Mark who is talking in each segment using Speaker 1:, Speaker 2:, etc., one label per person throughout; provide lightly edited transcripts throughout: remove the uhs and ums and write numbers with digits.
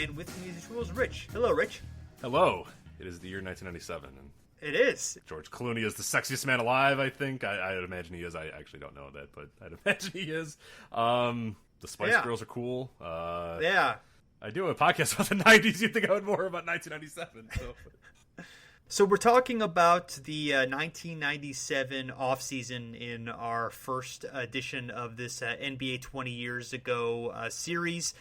Speaker 1: and with me as usual is Rich. Hello, Rich.
Speaker 2: Hello. It is the year 1997, and
Speaker 1: it is.
Speaker 2: George Clooney is the sexiest man alive, I think. I'd imagine he is. I actually don't know that, but I'd imagine he is. The Spice Girls are cool.
Speaker 1: Yeah.
Speaker 2: I do a podcast about the 90s. You'd think I would more about 1997.
Speaker 1: So we're talking about the 1997 offseason in our first edition of this NBA 20 years ago series.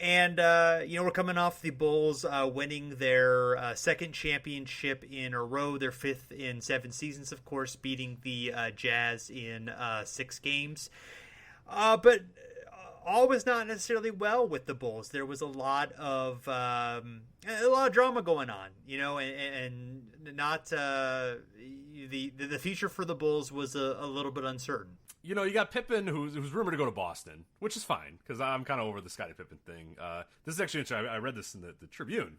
Speaker 1: And, we're coming off the Bulls winning their second championship in a row, their fifth in 7 seasons, of course, beating the Jazz in 6 games. But all was not necessarily well with the Bulls. There was a lot of drama going on, and not the future for the Bulls was a little bit uncertain.
Speaker 2: You got Pippen, who's rumored to go to Boston, which is fine, because I'm kind of over the Scottie Pippen thing. This is actually interesting. I read this in the Tribune,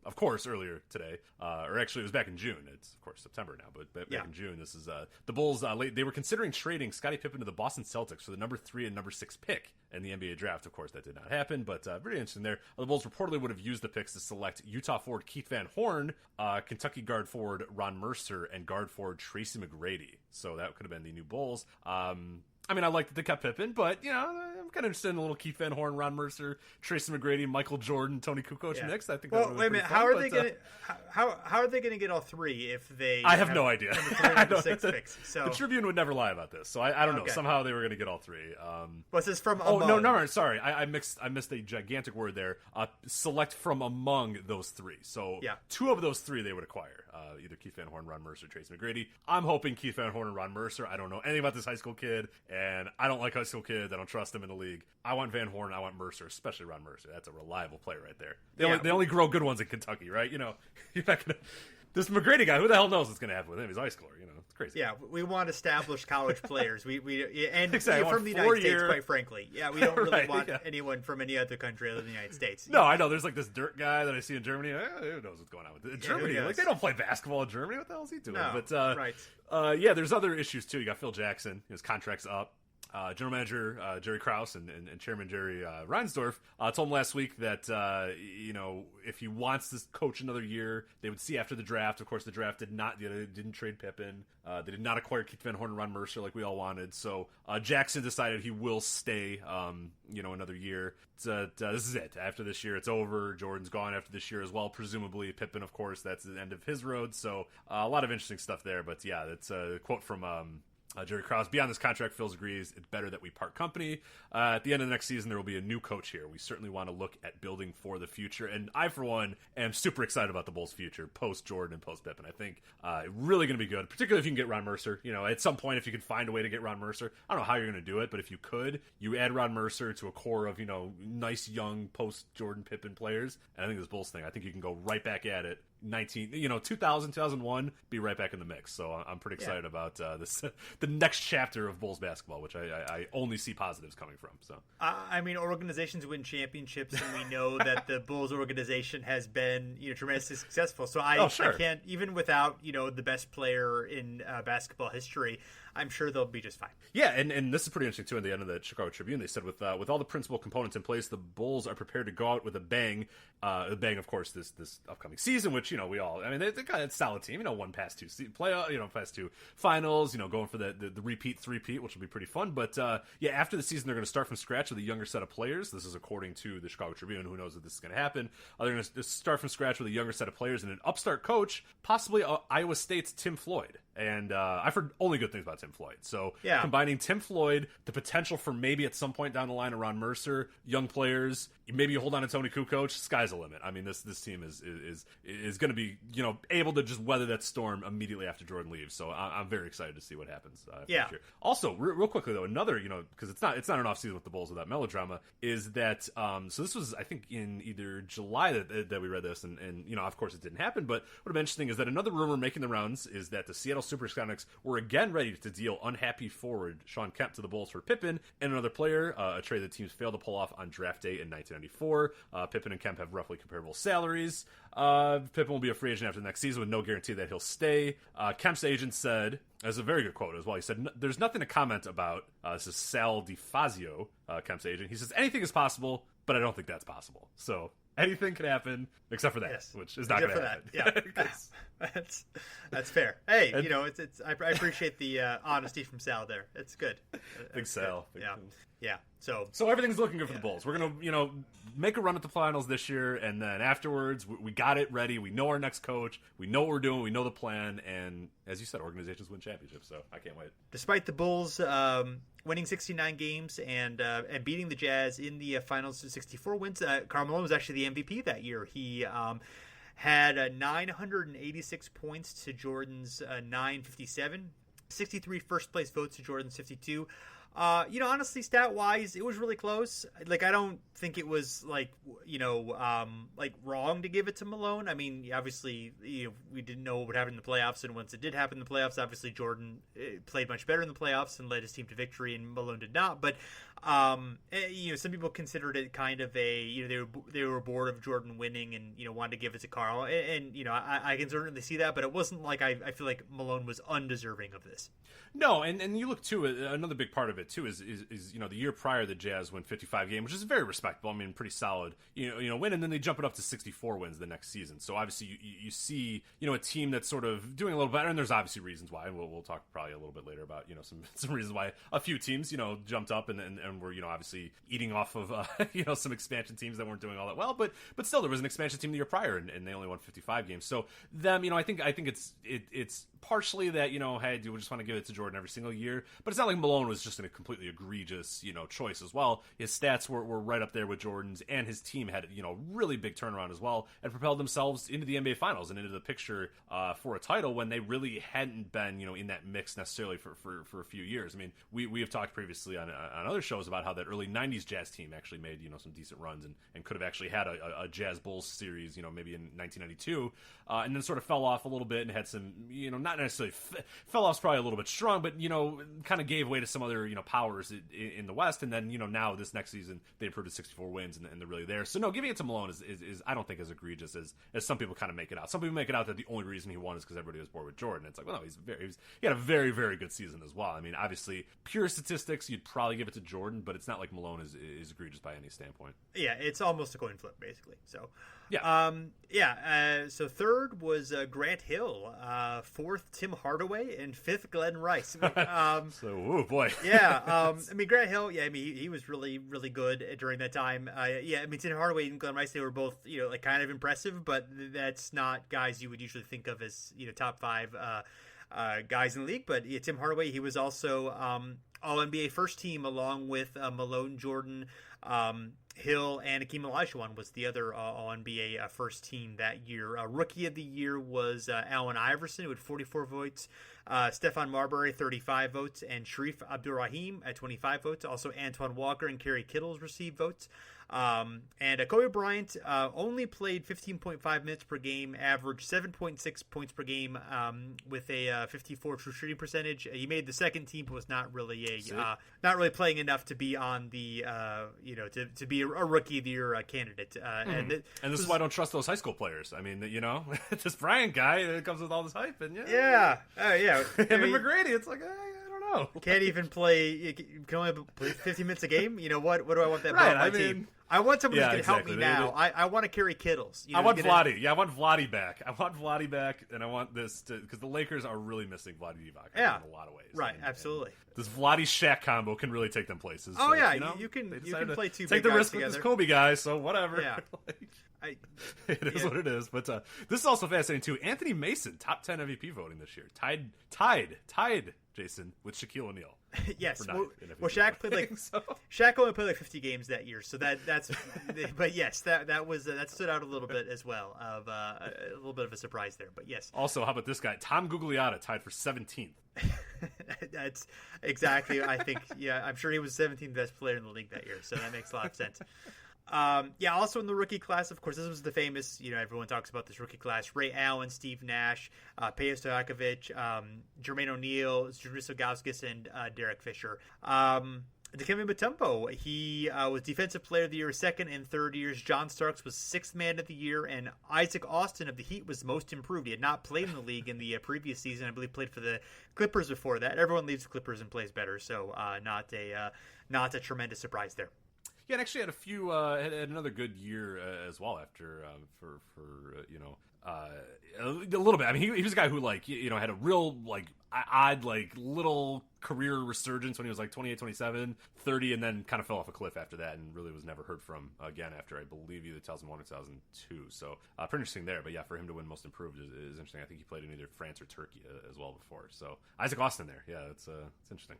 Speaker 2: of course, earlier today. Or actually, it was back in June. It's, of course, September now, but back in June. This is the Bulls. They were considering trading Scottie Pippen to the Boston Celtics for the number 3 and number 6 pick in the NBA draft. Of course, that did not happen, but very interesting there. The Bulls reportedly would have used the picks to select Utah forward Keith Van Horn, Kentucky guard forward Ron Mercer, and guard forward Tracy McGrady. So that could have been the new Bulls. I like that they kept Pippen, but, I'm kind of interested in a little Keith Van Horn, Ron Mercer, Tracy McGrady, Michael Jordan, Tony Kukoc mix. I think that would be pretty fun.
Speaker 1: How are they going to how are they going to get all 3 if they?
Speaker 2: I have no idea.
Speaker 1: Picks, so.
Speaker 2: The Tribune would never lie about this, so I don't know. Somehow they were going to get all 3.
Speaker 1: Was this from?
Speaker 2: Oh no! Sorry, I missed a gigantic word there. Select from among those 3. So 2 of those 3 they would acquire. Either Keith Van Horn, Ron Mercer, Tracy McGrady. I'm hoping Keith Van Horn and Ron Mercer. I don't know anything about this high school kid, and I don't like high school kids. I don't trust them in the league. I want Van Horn. I want Mercer, especially Ron Mercer. That's a reliable player right there. They only grow good ones in Kentucky, right? You're not gonna. This McGrady guy, who the hell knows what's going to happen with him? He's a high schooler, It's crazy.
Speaker 1: Yeah, we want established college players. We
Speaker 2: exactly.
Speaker 1: From the United States, quite frankly. Yeah, we don't really want anyone from any other country other than the United States.
Speaker 2: No, I know. There's like this dirt guy that I see in Germany. Who knows what's going on with it? Germany? Like, they don't play basketball in Germany. What the hell is he doing?
Speaker 1: No,
Speaker 2: but
Speaker 1: right.
Speaker 2: There's other issues too. You got Phil Jackson. His contract's up. General Manager Jerry Krause and Chairman Jerry Reinsdorf told him last week that if he wants to coach another year, they would see after the draft. Of course, the draft didn't trade Pippen. They did not acquire Keith Van Horn and Ron Mercer like we all wanted. So Jackson decided he will stay. Another year. This is it. After this year, it's over. Jordan's gone after this year as well. Presumably Pippen, of course, that's the end of his road. So a lot of interesting stuff there. But yeah, that's a quote from. Jerry Krause, beyond this contract, Phils agrees it's better that we part company. At the end of the next season, there will be a new coach here. We certainly want to look at building for the future. And I, for one, am super excited about the Bulls' future, post-Jordan and post-Pippen. I think really going to be good, particularly if you can get Ron Mercer. At some point, if you can find a way to get Ron Mercer, I don't know how you're going to do it, but if you could, you add Ron Mercer to a core of, nice, young, post-Jordan Pippen players. And I think this Bulls thing, I think you can go right back at it. 2001, be right back in the mix. So I'm pretty excited about this, the next chapter of Bulls basketball, which I only see positives coming from. So
Speaker 1: organizations win championships, and we know that the Bulls organization has been tremendously successful. So I can't, even without the best player in basketball history, I'm sure they'll be just fine.
Speaker 2: Yeah, and this is pretty interesting too. At the end of the Chicago Tribune, they said with all the principal components in place, the Bulls are prepared to go out with a bang. Of course, this upcoming season, which we all. I mean, they got a solid team. Won past 2 playoff, past 2 finals. Going for the repeat three-peat, which will be pretty fun. But after the season, they're going to start from scratch with a younger set of players. This is according to the Chicago Tribune. Who knows if this is going to happen? They're going to start from scratch with a younger set of players and an upstart coach, possibly Iowa State's Tim Floyd. And I've heard only good things about Tim Floyd. So combining Tim Floyd, the potential for maybe at some point down the line a Ron Mercer, young players, maybe you hold on to Tony Kukoc, sky's the limit. I mean, this team is going to be able to just weather that storm immediately after Jordan leaves. So I'm very excited to see what happens. This year. Also, real quickly though, another because it's not an off season with the Bulls without melodrama is that so this was I think in either July that we read this and of course it didn't happen. But what I'm interesting is that another rumor making the rounds is that the Seattle Supersonics were again ready to deal unhappy forward Shawn Kemp to the Bulls for Pippen and another player, a trade that teams failed to pull off on draft day in 1994. Pippen and Kemp have roughly comparable salaries. Pippen will be a free agent after the next season with no guarantee that he'll stay. Kemp's agent said, as a very good quote as well, he said, "There's nothing to comment about." This is Sal DiFazio, Kemp's agent. He says, "Anything is possible, but I don't think that's possible." So Anything could happen except for that,
Speaker 1: Yes.
Speaker 2: which is not going to happen.
Speaker 1: Yeah, that's fair. Hey, it's I appreciate the honesty from Sal there. It's good.
Speaker 2: Big Sal.
Speaker 1: Yeah. So
Speaker 2: everything's looking good for the Bulls. We're gonna, make a run at the finals this year, and then afterwards, we got it ready. We know our next coach. We know what we're doing. We know the plan. And as you said, organizations win championships. So I can't wait.
Speaker 1: Despite the Bulls winning 69 games and beating the Jazz in the finals to 64 wins, Karl Malone was actually the MVP that year. He had 986 points to Jordan's 957, 63 first place votes to Jordan's 52. Honestly, stat-wise, it was really close. Like, I don't think it was, wrong to give it to Malone. I mean, obviously, we didn't know what would happen in the playoffs, and once it did happen in the playoffs, obviously Jordan played much better in the playoffs and led his team to victory, and Malone did not. But, some people considered it kind of they were bored of Jordan winning and, wanted to give it to Karl. And I can certainly see that, but it wasn't like I feel like Malone was undeserving of this.
Speaker 2: No, and you look too. Another big part of it too is the year prior the Jazz win 55 games, which is very respectable. I mean, pretty solid. Win, and then they jump it up to 64 wins the next season. So obviously you see a team that's sort of doing a little better, and there's obviously reasons why. And we'll talk probably a little bit later about some reasons why a few teams jumped up and were obviously eating off of some expansion teams that weren't doing all that well. But still, there was an expansion team the year prior, and they only won 55 games. So them, I think it's partially that hey, do we just want to give it to Jordan every single year? But it's not like Malone was just in a completely egregious choice as well. His stats were right up there with Jordan's, and his team had really big turnaround as well, and propelled themselves into the NBA Finals and into the picture for a title when they really hadn't been in that mix necessarily for a few years. I mean, we have talked previously on other shows about how that early 90s Jazz team actually made some decent runs and could have actually had a Jazz Bulls series maybe in 1992, and then sort of fell off a little bit and had some not necessarily fell off's probably a little bit strong, but kind of gave way to some other powers in the West, and then now this next season they improved to 64 wins and they're really there. So no, giving it to Malone is I don't think as egregious as some people kind of make it out. Some people make it out that the only reason he won is because everybody was bored with Jordan. It's like, well, no, he had a very, very good season as well. I mean, obviously pure statistics, you'd probably give it to Jordan, but it's not like Malone is egregious by any standpoint.
Speaker 1: Yeah, it's almost a coin flip basically. So
Speaker 2: yeah.
Speaker 1: So third was Grant Hill, fourth Tim Hardaway, and fifth Glenn Rice.
Speaker 2: Oh boy.
Speaker 1: Yeah. Grant Hill. Yeah. He was really, really good during that time. Tim Hardaway and Glenn Rice, they were both kind of impressive, but that's not guys you would usually think of as top five guys in the league. But Tim Hardaway, he was also All NBA first team along with Malone, Jordan, Hill, and Hakeem Olajuwon was the other All-NBA first team that year. Rookie of the year was Allen Iverson with 44 votes, Stephon Marbury 35 votes, and Sharif Abdul-Rahim at 25 votes. Also Antoine Walker and Kerry Kittles received votes. And Kobe Bryant only played 15.5 minutes per game, averaged 7.6 points per game with a 54 true shooting percentage. He made the second team, but was not really playing enough to be on the to be a rookie of the year candidate.
Speaker 2: And this is why I don't trust those high school players. I mean, this Bryant guy that comes with all this hype, and
Speaker 1: him
Speaker 2: and McGrady. It's like I don't know.
Speaker 1: Can't even play. You can only play 15 minutes a game. What do I want that on my team? I want someone who's going to help me now. I want to carry Kittles.
Speaker 2: I want Vlade. Yeah, I want Vlade back. And I want this because the Lakers are really missing Vlade Divac in a lot of ways.
Speaker 1: Right, absolutely.
Speaker 2: This Vlade Shaq combo can really take them places.
Speaker 1: Oh, so, you can play two
Speaker 2: take
Speaker 1: big
Speaker 2: the risk
Speaker 1: together.
Speaker 2: with this Kobe guy, so whatever.
Speaker 1: Yeah.
Speaker 2: It is what it is. But this is also fascinating, too. Anthony Mason, top 10 MVP voting this year. Tied, Jason, with Shaquille O'Neal.
Speaker 1: Yes. Well, Shaq played Shaq only played 50 games that year, so that's. But yes, that was that stood out a little bit as well of a little bit of a surprise there. But yes.
Speaker 2: Also, how about this guy, Tom Gugliotta, tied for 17th.
Speaker 1: That's exactly. I think. Yeah, I'm sure he was 17th best player in the league that year, so that makes a lot of sense. Also in the rookie class, of course, this was the famous, everyone talks about this rookie class: Ray Allen, Steve Nash, Peja Stojakovic, Jermaine O'Neal, Zydrunas Ilgauskas, and Derek Fisher. Dikembe Mutombo, he was Defensive Player of the Year second and third years. John Starks was sixth man of the year, and Isaac Austin of the Heat was most improved. He had not played in the league in the previous season. I believe played for the Clippers before that. Everyone leaves the Clippers and plays better, so not a tremendous surprise there.
Speaker 2: Yeah, and actually had a few had another good year as well after a little bit. I mean, he was a guy who had a real odd little career resurgence when he was 28, 27, 30, and then kind of fell off a cliff after that and really was never heard from again after, I believe, either 2001 or 2002. So pretty interesting there. But yeah, for him to win Most Improved is interesting. I think he played in either France or Turkey as well before. So Isaac Austin there. Yeah, it's interesting.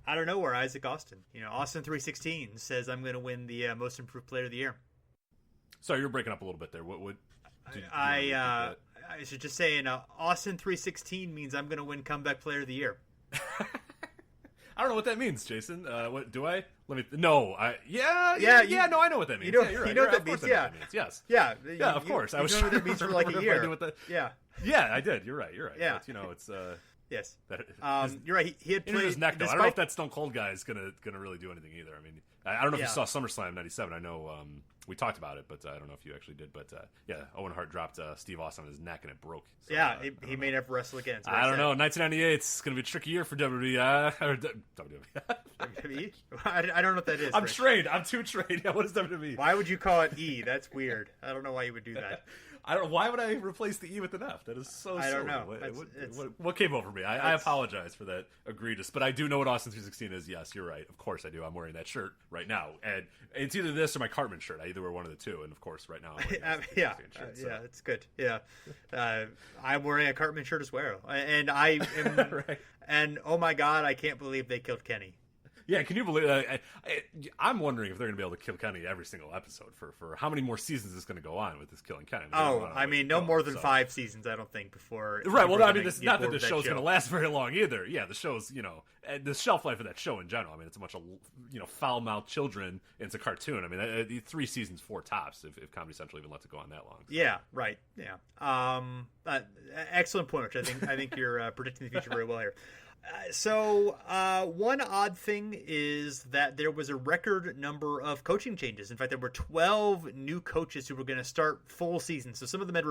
Speaker 1: I don't know where Isaac Austin. Austin 316 says I'm going to win the Most Improved Player of the Year.
Speaker 2: Sorry, you're breaking up a little bit there. What?
Speaker 1: I should just say, Austin 316 means I'm going to win Comeback Player of the Year.
Speaker 2: I don't know what that means, Jason. What do I? Let me. No, yeah. No, I know what that means.
Speaker 1: You're
Speaker 2: right.
Speaker 1: You know what that means. Yeah.
Speaker 2: Yes.
Speaker 1: Yeah.
Speaker 2: Of course. I was
Speaker 1: know what that means for a year. Yeah.
Speaker 2: Yeah, I did. You're right.
Speaker 1: Yeah.
Speaker 2: But, it's.
Speaker 1: Yes. You're right. He had played
Speaker 2: his neck. Though. I don't know if that Stone Cold guy is gonna really do anything either. I mean, I don't know if you saw SummerSlam '97. I know we talked about it, but I don't know if you actually did. But Owen Hart dropped Steve Austin on his neck and it broke. So,
Speaker 1: he may never wrestle again.
Speaker 2: I don't know. 1998 is going to be a tricky year for WWE.
Speaker 1: WWE? I don't know what that is.
Speaker 2: I'm trained. I'm too trained. Yeah, what is WWE?
Speaker 1: Why would you call it E? That's weird. I don't know why you would do that.
Speaker 2: I don't. Why would I replace the E with an F? That is so.
Speaker 1: I don't
Speaker 2: silly.
Speaker 1: know.
Speaker 2: What came over me? I apologize for that egregious, but I do know what Austin 316 is. Yes, you're right. Of course I do. I'm wearing that shirt right now, and it's either this or my Cartman shirt. I either wear one of the two, and of course, right now, I'm wearing shirt, so.
Speaker 1: Yeah, it's good. Yeah, I'm wearing a Cartman shirt as well, and I am. Right. And oh my God, I can't believe they killed Kenny.
Speaker 2: Yeah, can you believe that? I'm wondering if they're going to be able to kill Kenny every single episode for how many more seasons is going to go on with this killing Kenny.
Speaker 1: No more than 5 seasons, I don't think, before.
Speaker 2: Right. Well, I mean, it's not that the show's going to last very long either. Yeah, the show's the shelf life of that show in general. I mean, it's a bunch of foul-mouthed children. And it's a cartoon. I mean, 3 seasons, 4 tops. If Comedy Central even lets it go on that long. So.
Speaker 1: Yeah. Right. Yeah. Excellent point, which I think you're predicting the future very well here. So one odd thing is that there was a record number of coaching changes. In fact, there were 12 new coaches who were going to start full season. So some of them had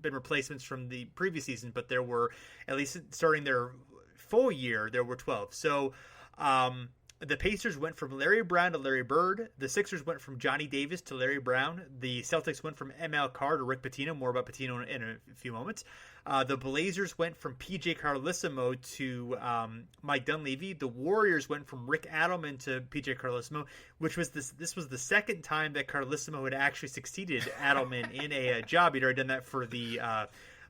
Speaker 1: been replacements from the previous season, but there were, at least starting their full year, there were 12. So the Pacers went from Larry Brown to Larry Bird. The Sixers went from Johnny Davis to Larry Brown. The Celtics went from ML Carr to Rick Pitino. More about Pitino in a few moments. The Blazers went from PJ Carlesimo to Mike Dunleavy. The Warriors went from Rick Adelman to PJ Carlesimo, which was this was the second time that Carlesimo had actually succeeded Adelman in a job. He'd already done that for the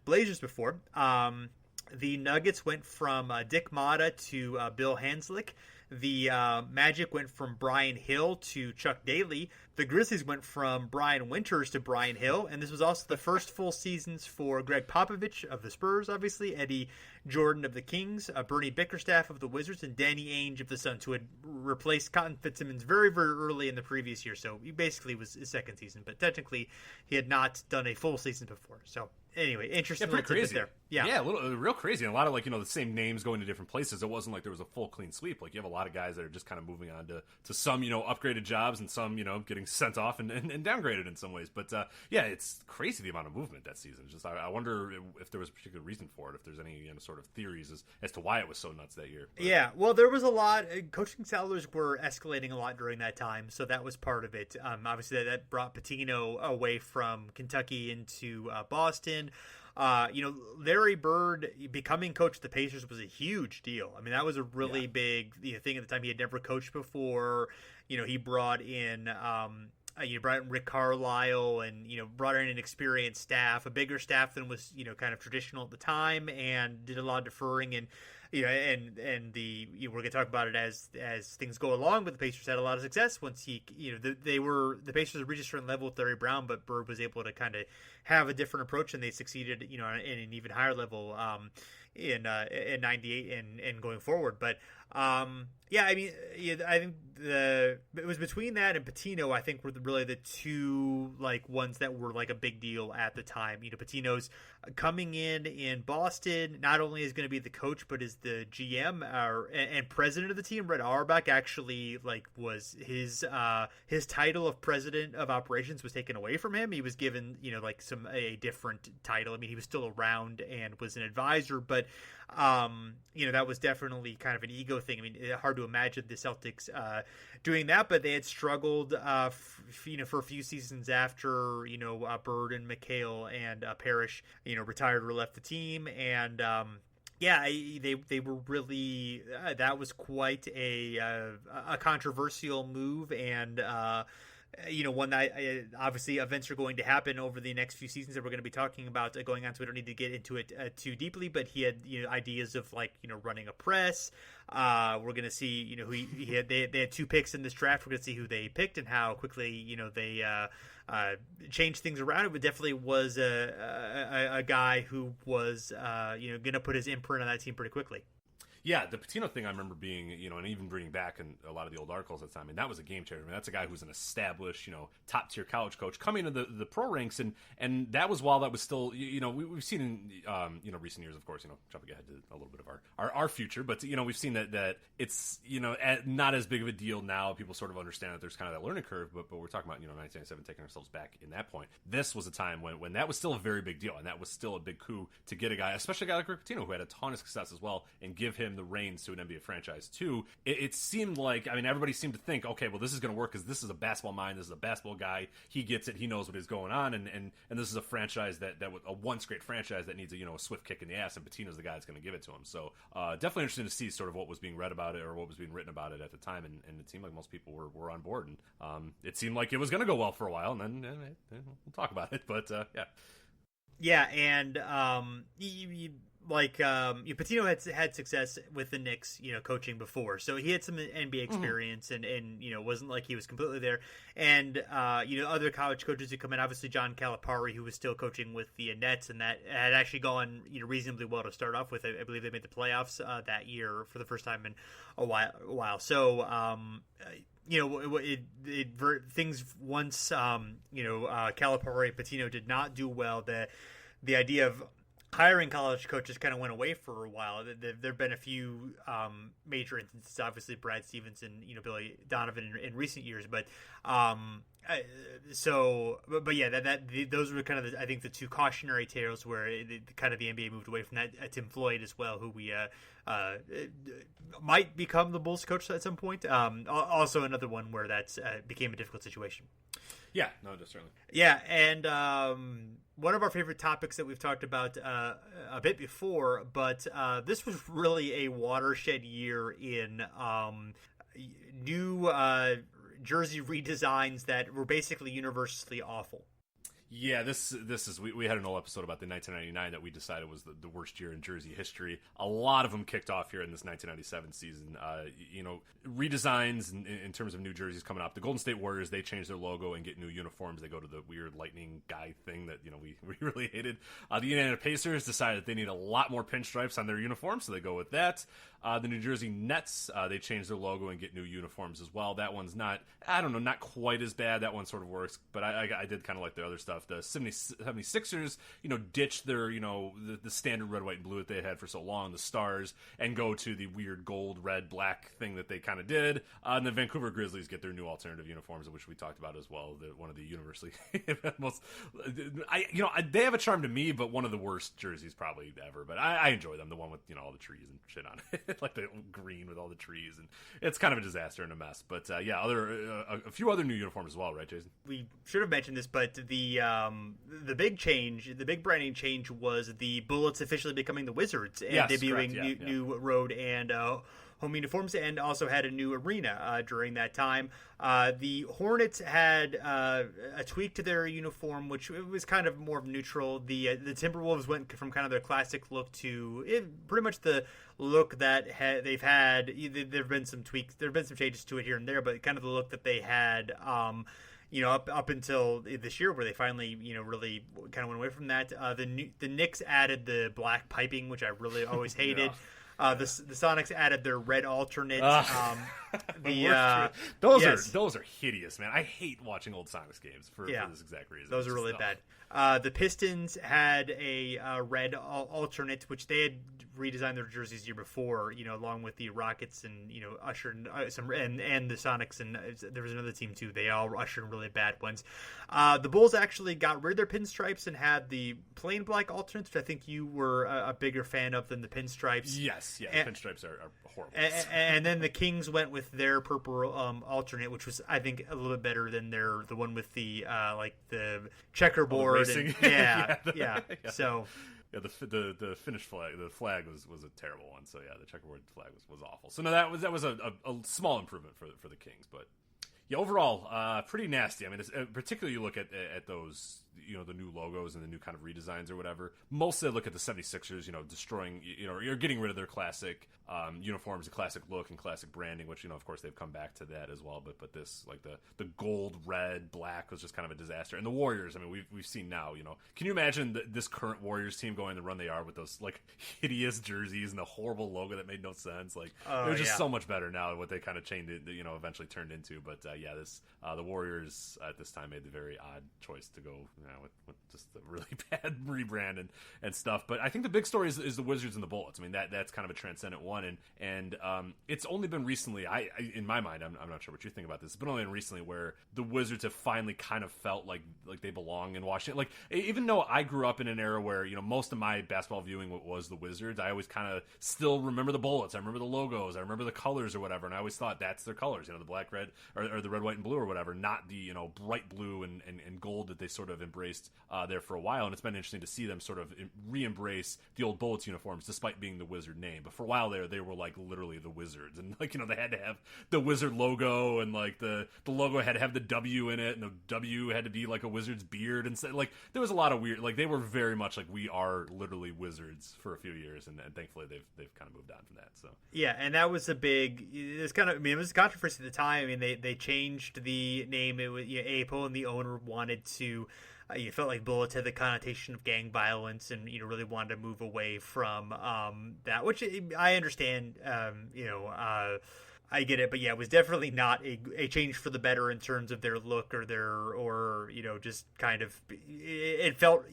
Speaker 1: Blazers before. The Nuggets went from Dick Motta to Bill Hanslick. The Magic went from Brian Hill to Chuck Daly. The Grizzlies went from Brian Winters to Brian Hill. And this was also the first full seasons for Greg Popovich of the Spurs, obviously, Eddie Jordan of the Kings, Bernie Bickerstaff of the Wizards, and Danny Ainge of the Suns, who had replaced Cotton Fitzsimmons very, very early in the previous year. So he basically was his second season. But technically, he had not done a full season before. So anyway, interesting.
Speaker 2: Yeah, pretty crazy
Speaker 1: there.
Speaker 2: Yeah, real crazy. And a lot of the same names going to different places. It wasn't like there was a full clean sweep. Like you have a lot of guys that are just kind of moving on to some upgraded jobs and some getting sent off and downgraded in some ways. But it's crazy the amount of movement that season. Just I wonder if there was a particular reason for it. If there's any sort of theories as to why it was so nuts that year. But.
Speaker 1: Yeah, well, there was a lot. Coaching salaries were escalating a lot during that time, so that was part of it. Obviously, that brought Pitino away from Kentucky into Boston. Larry Bird becoming coach of the Pacers was a huge deal. I mean, that was a really big thing at the time. He had never coached before. He brought in brought in Rick Carlisle and brought in an experienced staff, a bigger staff than was kind of traditional at the time, and did a lot of deferring and we're going to talk about it as things go along. But the Pacers had a lot of success once the Pacers reached a certain level with Larry Brown, but Bird was able to kind of have a different approach, and they succeeded in an even higher level in '98 and going forward. But I think it was between that and Pitino, I think, were really the two ones that were a big deal at the time. Pitino's coming in Boston, not only is going to be the coach, but is the GM and president of the team. Red Auerbach actually was his title of president of operations was taken away from him. He was given a different title. I mean, he was still around and was an advisor, but but that was definitely kind of an ego thing. I mean, hard to imagine the Celtics doing that, but they had struggled, for a few seasons after, Bird and McHale and Parrish, retired or left the team, and they were really that was quite a controversial move, and one that obviously events are going to happen over the next few seasons that we're going to be talking about going on, so we don't need to get into it too deeply, but he had ideas of running a press. We're going to see who he had. They had 2 picks in this draft. We're going to see who they picked and how quickly they changed things around. It definitely was a guy who was going to put his imprint on that team pretty quickly.
Speaker 2: Yeah, the Pitino thing I remember being, and even bringing back in a lot of the old articles at the time, and that was a game changer. I mean, that's a guy who's an established, top-tier college coach coming into the pro ranks, and that was while that was still, we've seen in, recent years, of course, jumping ahead to a little bit of our future, but, we've seen that it's, not as big of a deal now. People sort of understand that there's kind of that learning curve, but we're talking about, 1997, taking ourselves back in that point. This was a time when that was still a very big deal, and that was still a big coup to get a guy, especially a guy like Rick Pitino, who had a ton of success as well, and give him the reins to an NBA franchise too. It seemed like, everybody seemed to think, okay, well, this is going to work because this is a basketball mind, this is a basketball guy, he gets it, he knows what is going on, and this is a franchise that a once great franchise that needs a swift kick in the ass, and Pitino's the guy that's going to give it to him. So definitely interesting to see sort of what was being read about it, or what was being written about it at the time, and it seemed like most people were on board, and it seemed like it was going to go well for a while, and then we'll talk about it, but
Speaker 1: yeah, and Pitino had success with the Knicks, coaching before, so he had some NBA experience, and wasn't like he was completely there. And other college coaches who come in, obviously John Calipari, who was still coaching with the Nets, and that had actually gone reasonably well to start off with. I believe they made the playoffs that year for the first time in a while. So things once Calipari and Pitino did not do well. The idea of hiring college coaches kind of went away for a while. There have been a few major instances, obviously Brad Stevenson, Billy Donovan in recent years, but those were kind of I think the 2 cautionary tales where the NBA moved away from that. Tim Floyd as well, who we might become the Bulls coach at some point. Also another one where that's became a difficult situation.
Speaker 2: Yeah, no, certainly.
Speaker 1: Yeah, and one of our favorite topics that we've talked about a bit before, but this was really a watershed year in new jersey redesigns that were basically universally awful.
Speaker 2: Yeah, this is we had an old episode about the 1999 that we decided was the worst year in Jersey history. A lot of them kicked off here in this 1997 season. Redesigns in terms of new jerseys coming up. The Golden State Warriors, they changed their logo and get new uniforms. They go to the weird lightning guy thing that we really hated. The Indiana Pacers decided that they need a lot more pinstripes on their uniforms, so they go with that. The New Jersey Nets, they changed their logo and get new uniforms as well. That one's not quite as bad. That one sort of works, but I did kind of like the other stuff. The 76ers, ditched their, the standard red, white, and blue that they had for so long, the stars, and go to the weird gold, red, black thing that they kind of did. And the Vancouver Grizzlies get their new alternative uniforms, which we talked about as well. One of the universally most, they have a charm to me, but one of the worst jerseys probably ever. But I enjoy them. The one with all the trees and shit on it, like the green with all the trees, and it's kind of a disaster and a mess. But a few other new uniforms as well, right, Jason?
Speaker 1: We should have mentioned this, but the big branding change was the Bullets officially becoming the Wizards and debuting new road and home uniforms, and also had a new arena during that time. The Hornets had a tweak to their uniform, which was kind of more neutral. The Timberwolves went from kind of their classic look to pretty much the look that they've had. There have been some tweaks, there have been some changes to it here and there, but kind of the look that they had up until this year, where they finally, really kind of went away from that. The Knicks added the black piping, which I really always hated. The Sonics added their red alternate.
Speaker 2: Those are hideous, man. I hate watching old Sonics games for this exact reason.
Speaker 1: Those are really bad. The Pistons had a red alternate, which they had redesigned their jerseys the year before, along with the Rockets and ushered some and the Sonics, and there was another team too. They all ushered in really bad ones. The Bulls actually got rid of their pinstripes and had the plain black alternates, which I think you were a bigger fan of than the pinstripes.
Speaker 2: Yes, yeah, pinstripes are horrible.
Speaker 1: And then the Kings went with their purple alternate, which was, I think, a little bit better than the one with the the checkerboard.
Speaker 2: And,
Speaker 1: yeah. So.
Speaker 2: Yeah, the Finnish flag, the flag was a terrible one. So yeah, the checkerboard flag was awful. So no, that was a small improvement for the Kings, but yeah, overall, pretty nasty. I mean, particularly you look at those, the new logos and the new kind of redesigns or whatever. Mostly I look at the 76ers, destroying, you're getting rid of their classic uniforms, the classic look and classic branding, which, of course they've come back to that as well. But this, like the gold, red, black was just kind of a disaster. And the Warriors, I mean, we've seen now, can you imagine this current Warriors team going the run they are with those like hideous jerseys and the horrible logo that made no sense? Like, it was just so much better now than what they kind of changed it, eventually turned into. But the Warriors at this time made the very odd choice to go with just a really bad rebrand and stuff. But I think the big story is the Wizards and the Bullets. I mean, that's kind of a transcendent one, and it's only been recently. I in my mind, I'm not sure what you think about this. It's been only recently where the Wizards have finally kind of felt like they belong in Washington. Like, even though I grew up in an era where most of my basketball viewing was the Wizards, I always kind of still remember the Bullets. I remember the logos. I remember the colors or whatever, and I always thought that's their colors. The black, red, or the red, white, and blue or whatever, not the bright blue and gold that they sort of embraced there for a while. And it's been interesting to see them sort of re-embrace the old Bullets uniforms despite being the Wizard name. But for a while there, they were like literally the Wizards, and they had to have the Wizard logo, and like the logo had to have the W in it, and the W had to be like a Wizard's beard, and so, like there was a lot of weird, like they were very much like we are literally Wizards for a few years, and thankfully they've kind of moved on from that. So
Speaker 1: yeah, and that was it was controversy at the time. I mean, they changed the name. It was Apo and the owner wanted to. You felt like Bullets had the connotation of gang violence, and really wanted to move away from that, which I understand. I get it, but yeah, it was definitely not a change for the better in terms of their look or just kind of it felt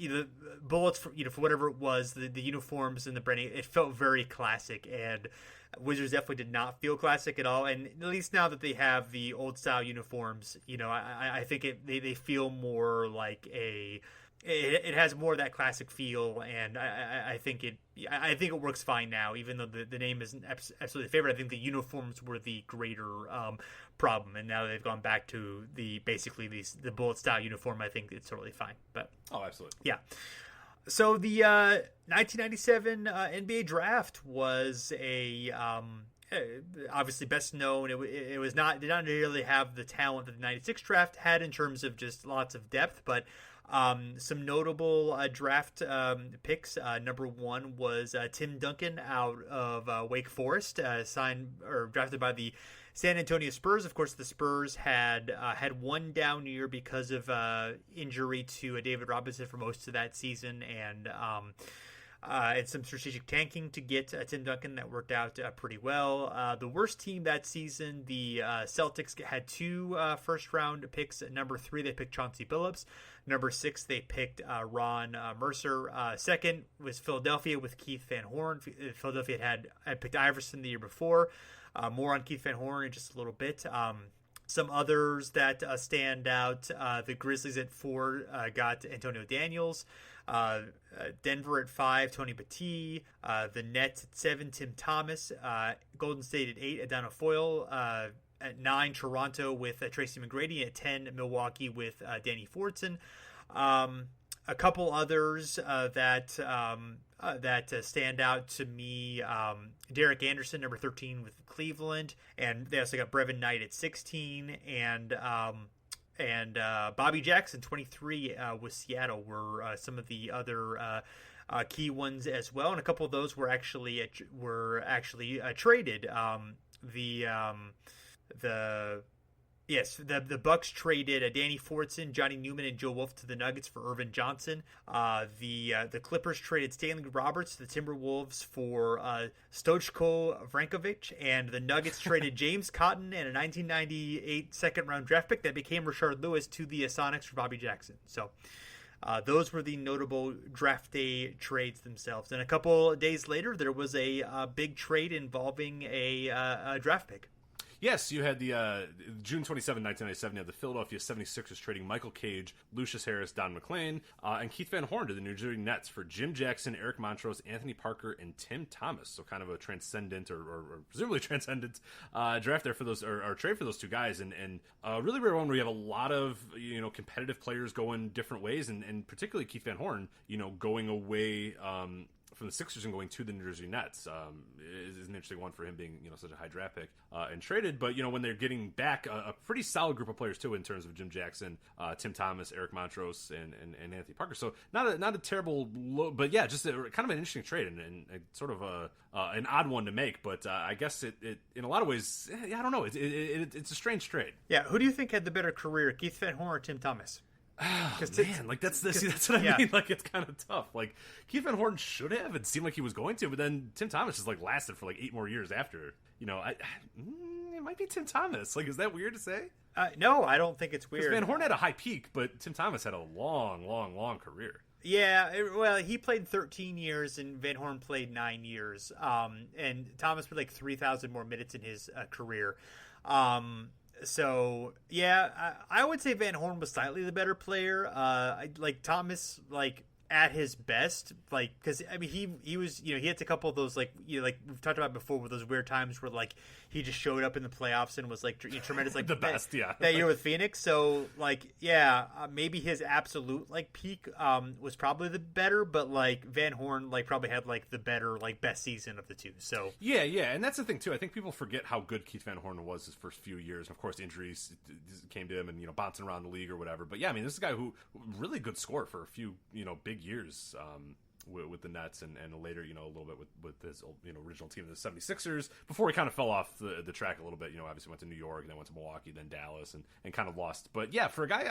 Speaker 1: Bullets for whatever it was, the uniforms and the branding, it felt very classic, and Wizards definitely did not feel classic at all. And at least now that they have the old style uniforms, I think they feel more like it has more of that classic feel, and I think it works fine now, even though the name isn't absolutely favorite. I think the uniforms were the greater problem, and now they've gone back to the Bullet style uniform. I think it's totally fine. But
Speaker 2: absolutely,
Speaker 1: yeah. So the 1997 NBA draft was obviously best known. It did not really have the talent that the 96 draft had in terms of just lots of depth, but some notable draft picks. Number one was Tim Duncan out of Wake Forest, drafted by the San Antonio Spurs. Of course, the Spurs had one down year because of injury to David Robinson for most of that season, and some strategic tanking to get Tim Duncan. That worked out pretty well. The worst team that season, the Celtics, had two first-round picks. At number 3, they picked Chauncey Billups. Number 6, they picked Ron Mercer. Second was Philadelphia with Keith Van Horn. Philadelphia had picked Iverson the year before. More on Keith Van Horn in just a little bit. Some others that stand out, the Grizzlies at 4 got Antonio Daniels. Denver at 5, Tony Battie. The Nets at 7, Tim Thomas. Golden State at 8, Adana Foyle. At 9, Toronto with Tracy McGrady. At 10, Milwaukee with Danny Fortson. A couple others that stand out to me. Derek Anderson, number 13 with Cleveland, and they also got Brevin Knight at 16, and Bobby Jackson, 23 with Seattle were some of the other key ones as well, and a couple of those were actually traded. The Bucks traded Danny Fortson, Johnny Newman, and Joe Wolf to the Nuggets for Irvin Johnson. The Clippers traded Stanley Roberts to the Timberwolves for Stochko Vrankovic, and the Nuggets traded James Cotton and a 1998 second-round draft pick that became Rashard Lewis to the Sonics for Bobby Jackson. So Those were the notable draft day trades themselves. And a couple days later, there was a big trade involving a draft pick.
Speaker 2: Yes, you had the June 27, 1997, you had the Philadelphia 76ers trading Michael Cage, Lucius Harris, Don McClain, and Keith Van Horn to the New Jersey Nets for Jim Jackson, Eric Montrose, Anthony Parker, and Tim Thomas. So kind of a transcendent or presumably transcendent draft there for those, or trade for those two guys. And really rare one where you have a lot of, competitive players going different ways, and particularly Keith Van Horn, going away from the Sixers and going to the New Jersey Nets is an interesting one for him being, such a high draft pick and traded. But, when they're getting back a pretty solid group of players, too, in terms of Jim Jackson, Tim Thomas, Eric Montrose, and Anthony Parker. So not a terrible, but yeah, just kind of an interesting trade and sort of an odd one to make. But I guess it in a lot of ways, I don't know. It's a strange trade.
Speaker 1: Yeah. Who do you think had the better career, Keith Van Horn or Tim Thomas?
Speaker 2: Oh, man, that's what I mean. Like, it's kind of tough. Like, Keith Van Horn should have. It seemed like he was going to, but then Tim Thomas just lasted for 8 more years after. It might be Tim Thomas. Like, is that weird to say?
Speaker 1: No, I don't think it's weird.
Speaker 2: Van Horn had a high peak, but Tim Thomas had a long career.
Speaker 1: Yeah, well, he played 13 years and Van Horn played 9 years. And Thomas played 3,000 more minutes in his career. So yeah, I would say Van Horn was slightly the better player. Thomas, at his best, because he was, he had a couple of those we've talked about before, with those weird times where he just showed up in the playoffs and was tremendous,
Speaker 2: the best,
Speaker 1: that year with Phoenix. So maybe his absolute peak was probably the better, but Van Horn probably had the better best season of the two. So
Speaker 2: yeah, and that's the thing too. I think people forget how good Keith Van Horn was his first few years. Of course, injuries came to him and bouncing around the league or whatever. But yeah, this is a guy who really good score for a few big years with the Nets and later a little bit with his original team, the 76ers, before he kind of fell off the track a little bit. Obviously went to New York and then went to Milwaukee, then Dallas, and kind of lost. But yeah, for a guy,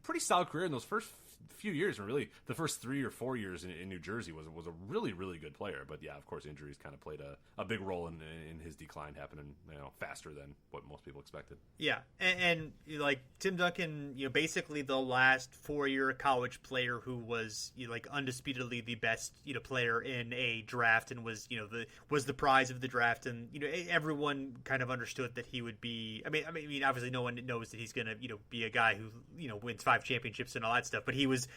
Speaker 2: pretty solid career in those first few years, and really the first 3 or 4 years in New Jersey was a really good player. But yeah, of course, injuries kind of played a big role in his decline, happening faster than what most people expected.
Speaker 1: Yeah, and Tim Duncan, basically the last 4-year college player who was undisputedly the best player in a draft, and was the prize of the draft, and everyone kind of understood that he would be. Obviously no one knows that he's going to be a guy who wins 5 championships and all that stuff, but he was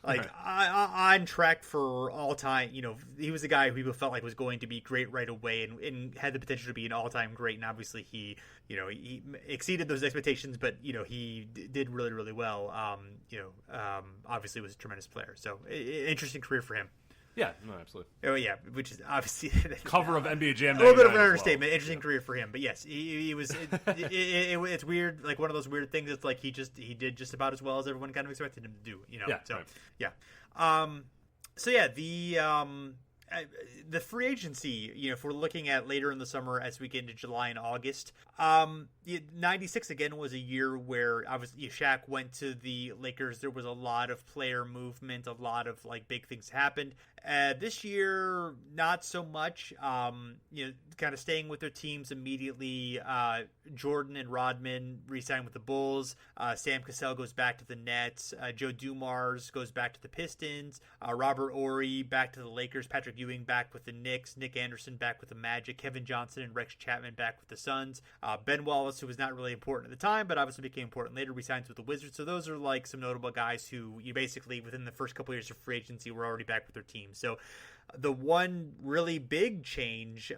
Speaker 1: on track for all time. He was the guy who people felt was going to be great right away, and had the potential to be an all-time great. And obviously he exceeded those expectations, but he did really well. Obviously was a tremendous player. So interesting career for him.
Speaker 2: Yeah, no, absolutely.
Speaker 1: Oh yeah, which is obviously
Speaker 2: cover of NBA Jam.
Speaker 1: A little bit of an understatement. Well. Interesting career for him, but yes, he was. It's weird, one of those weird things. It's he did just about as well as everyone kind of expected him to do.
Speaker 2: Yeah.
Speaker 1: So
Speaker 2: right.
Speaker 1: Yeah. So yeah, the free agency, if we're looking at later in the summer as we get into July and August, 96 again was a year where obviously Shaq went to the Lakers. There was a lot of player movement, a lot of big things happened. This year, not so much. Kind of staying with their teams immediately. Jordan and Rodman re-signed with the Bulls. Sam Cassell goes back to the Nets. Joe Dumars goes back to the Pistons. Robert Horry back to the Lakers. Patrick Ewing back with the Knicks. Nick Anderson back with the Magic. Kevin Johnson and Rex Chapman back with the Suns. Ben Wallace, who was not really important at the time, but obviously became important later, re-signs with the Wizards. So those are some notable guys who basically within the first couple of years of free agency were already back with their team. So the one really big change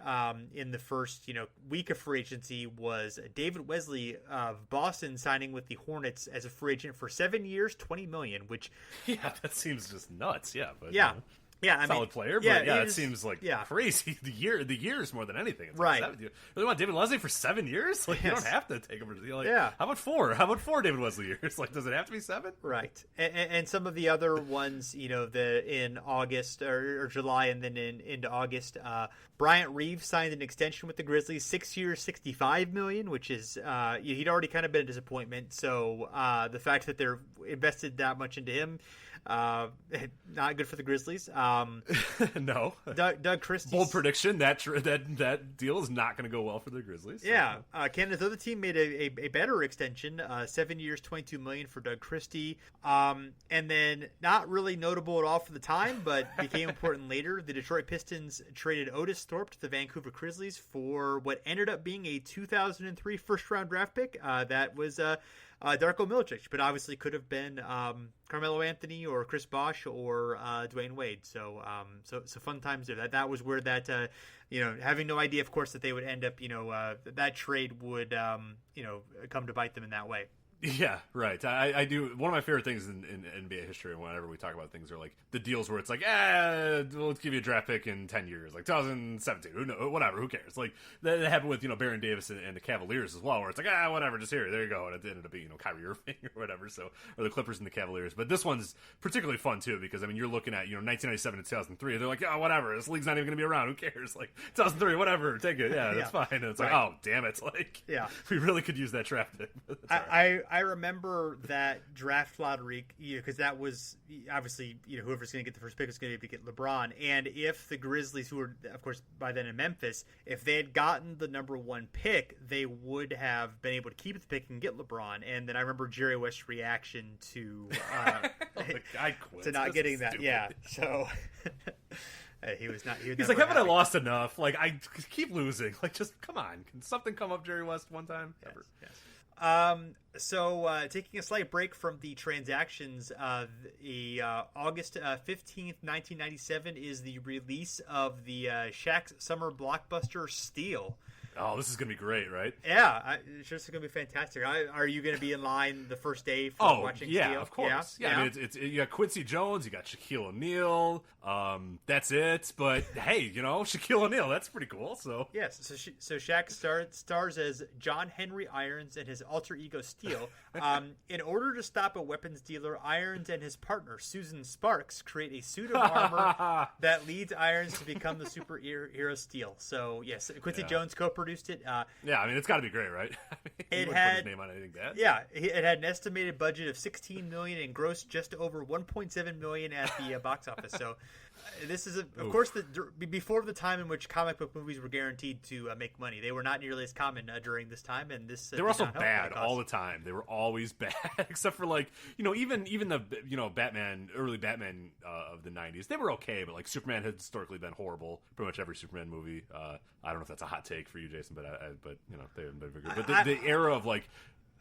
Speaker 1: in the first week of free agency was David Wesley of Boston signing with the Hornets as a free agent for 7 years, $20 million. Which
Speaker 2: that seems just nuts. Yeah, but
Speaker 1: yeah,
Speaker 2: solid player, but it seems crazy. The years more than anything. It's
Speaker 1: right.
Speaker 2: Really want David Wesley for 7 years? You don't have to take him for how about 4? How about 4 David Wesley years? Does it have to be 7?
Speaker 1: Right. And some of the other ones, in August or July and then into August, Bryant Reeves signed an extension with the Grizzlies, 6 years, $65 million, which is he'd already kind of been a disappointment. So the fact that they're invested that much into him, not good for the Grizzlies.
Speaker 2: No,
Speaker 1: Doug Christie.
Speaker 2: Bold prediction that deal is not going to go well for the Grizzlies. So.
Speaker 1: Yeah, Canada's other team made a better extension, 7 years, $22 million for Doug Christie, and then not really notable at all for the time, but became important later. The Detroit Pistons traded Otis Thorpe to the Vancouver Grizzlies for what ended up being a 2003 first-round draft pick. That was Darko Milicic, but obviously could have been Carmelo Anthony or Chris Bosh or Dwayne Wade. So fun times there. That was where that having no idea, of course, that they would end up that trade would come to bite them in that way.
Speaker 2: Yeah, right. I do. One of my favorite things in NBA history, and whenever we talk about things, are like the deals where it's like, let's give you a draft pick in 10 years, like 2017, whatever, who cares? Like that happened with Baron Davis and the Cavaliers as well, where it's like, whatever, just there you go, and it ended up being Kyrie Irving or whatever. So, or the Clippers and the Cavaliers. But this one's particularly fun too because I mean you're looking at 1997 and 2003. They're like, whatever, this league's not even going to be around. Who cares? Like 2003, whatever, take it. Yeah, that's fine. And it's like, oh damn it, like we really could use that draft pick.
Speaker 1: I remember that draft lottery, because that was obviously, whoever's going to get the first pick is going to be able to get LeBron. And if the Grizzlies, who were, of course, by then in Memphis, if they had gotten the number one pick, they would have been able to keep the pick and get LeBron. And then I remember Jerry West's reaction to
Speaker 2: the guy quit.
Speaker 1: to not getting that.
Speaker 2: Stupid.
Speaker 1: Yeah. So he was not.
Speaker 2: He's like, haven't I lost enough? Like, I keep losing. Like, just come on. Can something come up, Jerry West, one time?
Speaker 1: Yes. So taking a slight break from the transactions, August 15th, 1997 is the release of the Shaq's summer blockbuster Steel.
Speaker 2: Oh, this is going to be great, right?
Speaker 1: Yeah, it's just going to be fantastic. Are you going to be in line the first day for watching Steel?
Speaker 2: Yeah, of course. Yeah. I mean, you got Quincy Jones, you got Shaquille O'Neal. That's it. But hey, Shaquille O'Neal, that's pretty cool. So
Speaker 1: yes, so Shaq stars as John Henry Irons and his alter ego Steel. In order to stop a weapons dealer, Irons and his partner Susan Sparks create a suit of armor that leads Irons to become the superhero Steel. So yes, Quincy Jones co-produced it.
Speaker 2: Yeah, I mean it's got to be great, right?
Speaker 1: It had
Speaker 2: put his name on anything that.
Speaker 1: Yeah, it had an estimated budget of $16 million and grossed just over $1.7 million at the box office. So this is, of course, before the time in which comic book movies were guaranteed to make money. They were not nearly as common during this time, and this
Speaker 2: they were also bad all the time. They were always bad, except for even the Batman, early Batman of the '90s. They were okay, but like Superman had historically been horrible. Pretty much every Superman movie. I don't know if that's a hot take for you, Jason, but they haven't been very good. But the era of like.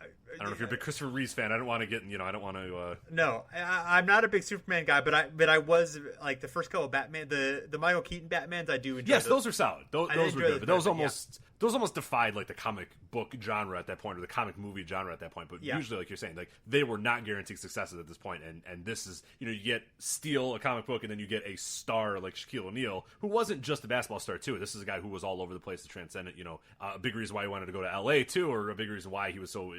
Speaker 2: I don't know if you're a big Christopher Reeves fan. I don't want to get, I don't want to.
Speaker 1: No, I'm not a big Superman guy, but I was like the first couple of Batman, the Michael Keaton Batmans. I do enjoy.
Speaker 2: Yes, those are solid. Those were good, but those almost defied like the comic book genre at that point, or the comic movie genre at that point. But usually, like you're saying, like they were not guaranteed successes at this point. And this is, you get Steel, a comic book, and then you get a star like Shaquille O'Neal, who wasn't just a basketball star too. This is a guy who was all over the place to transcend it. A big reason why he wanted to go to LA too, or a big reason why he was so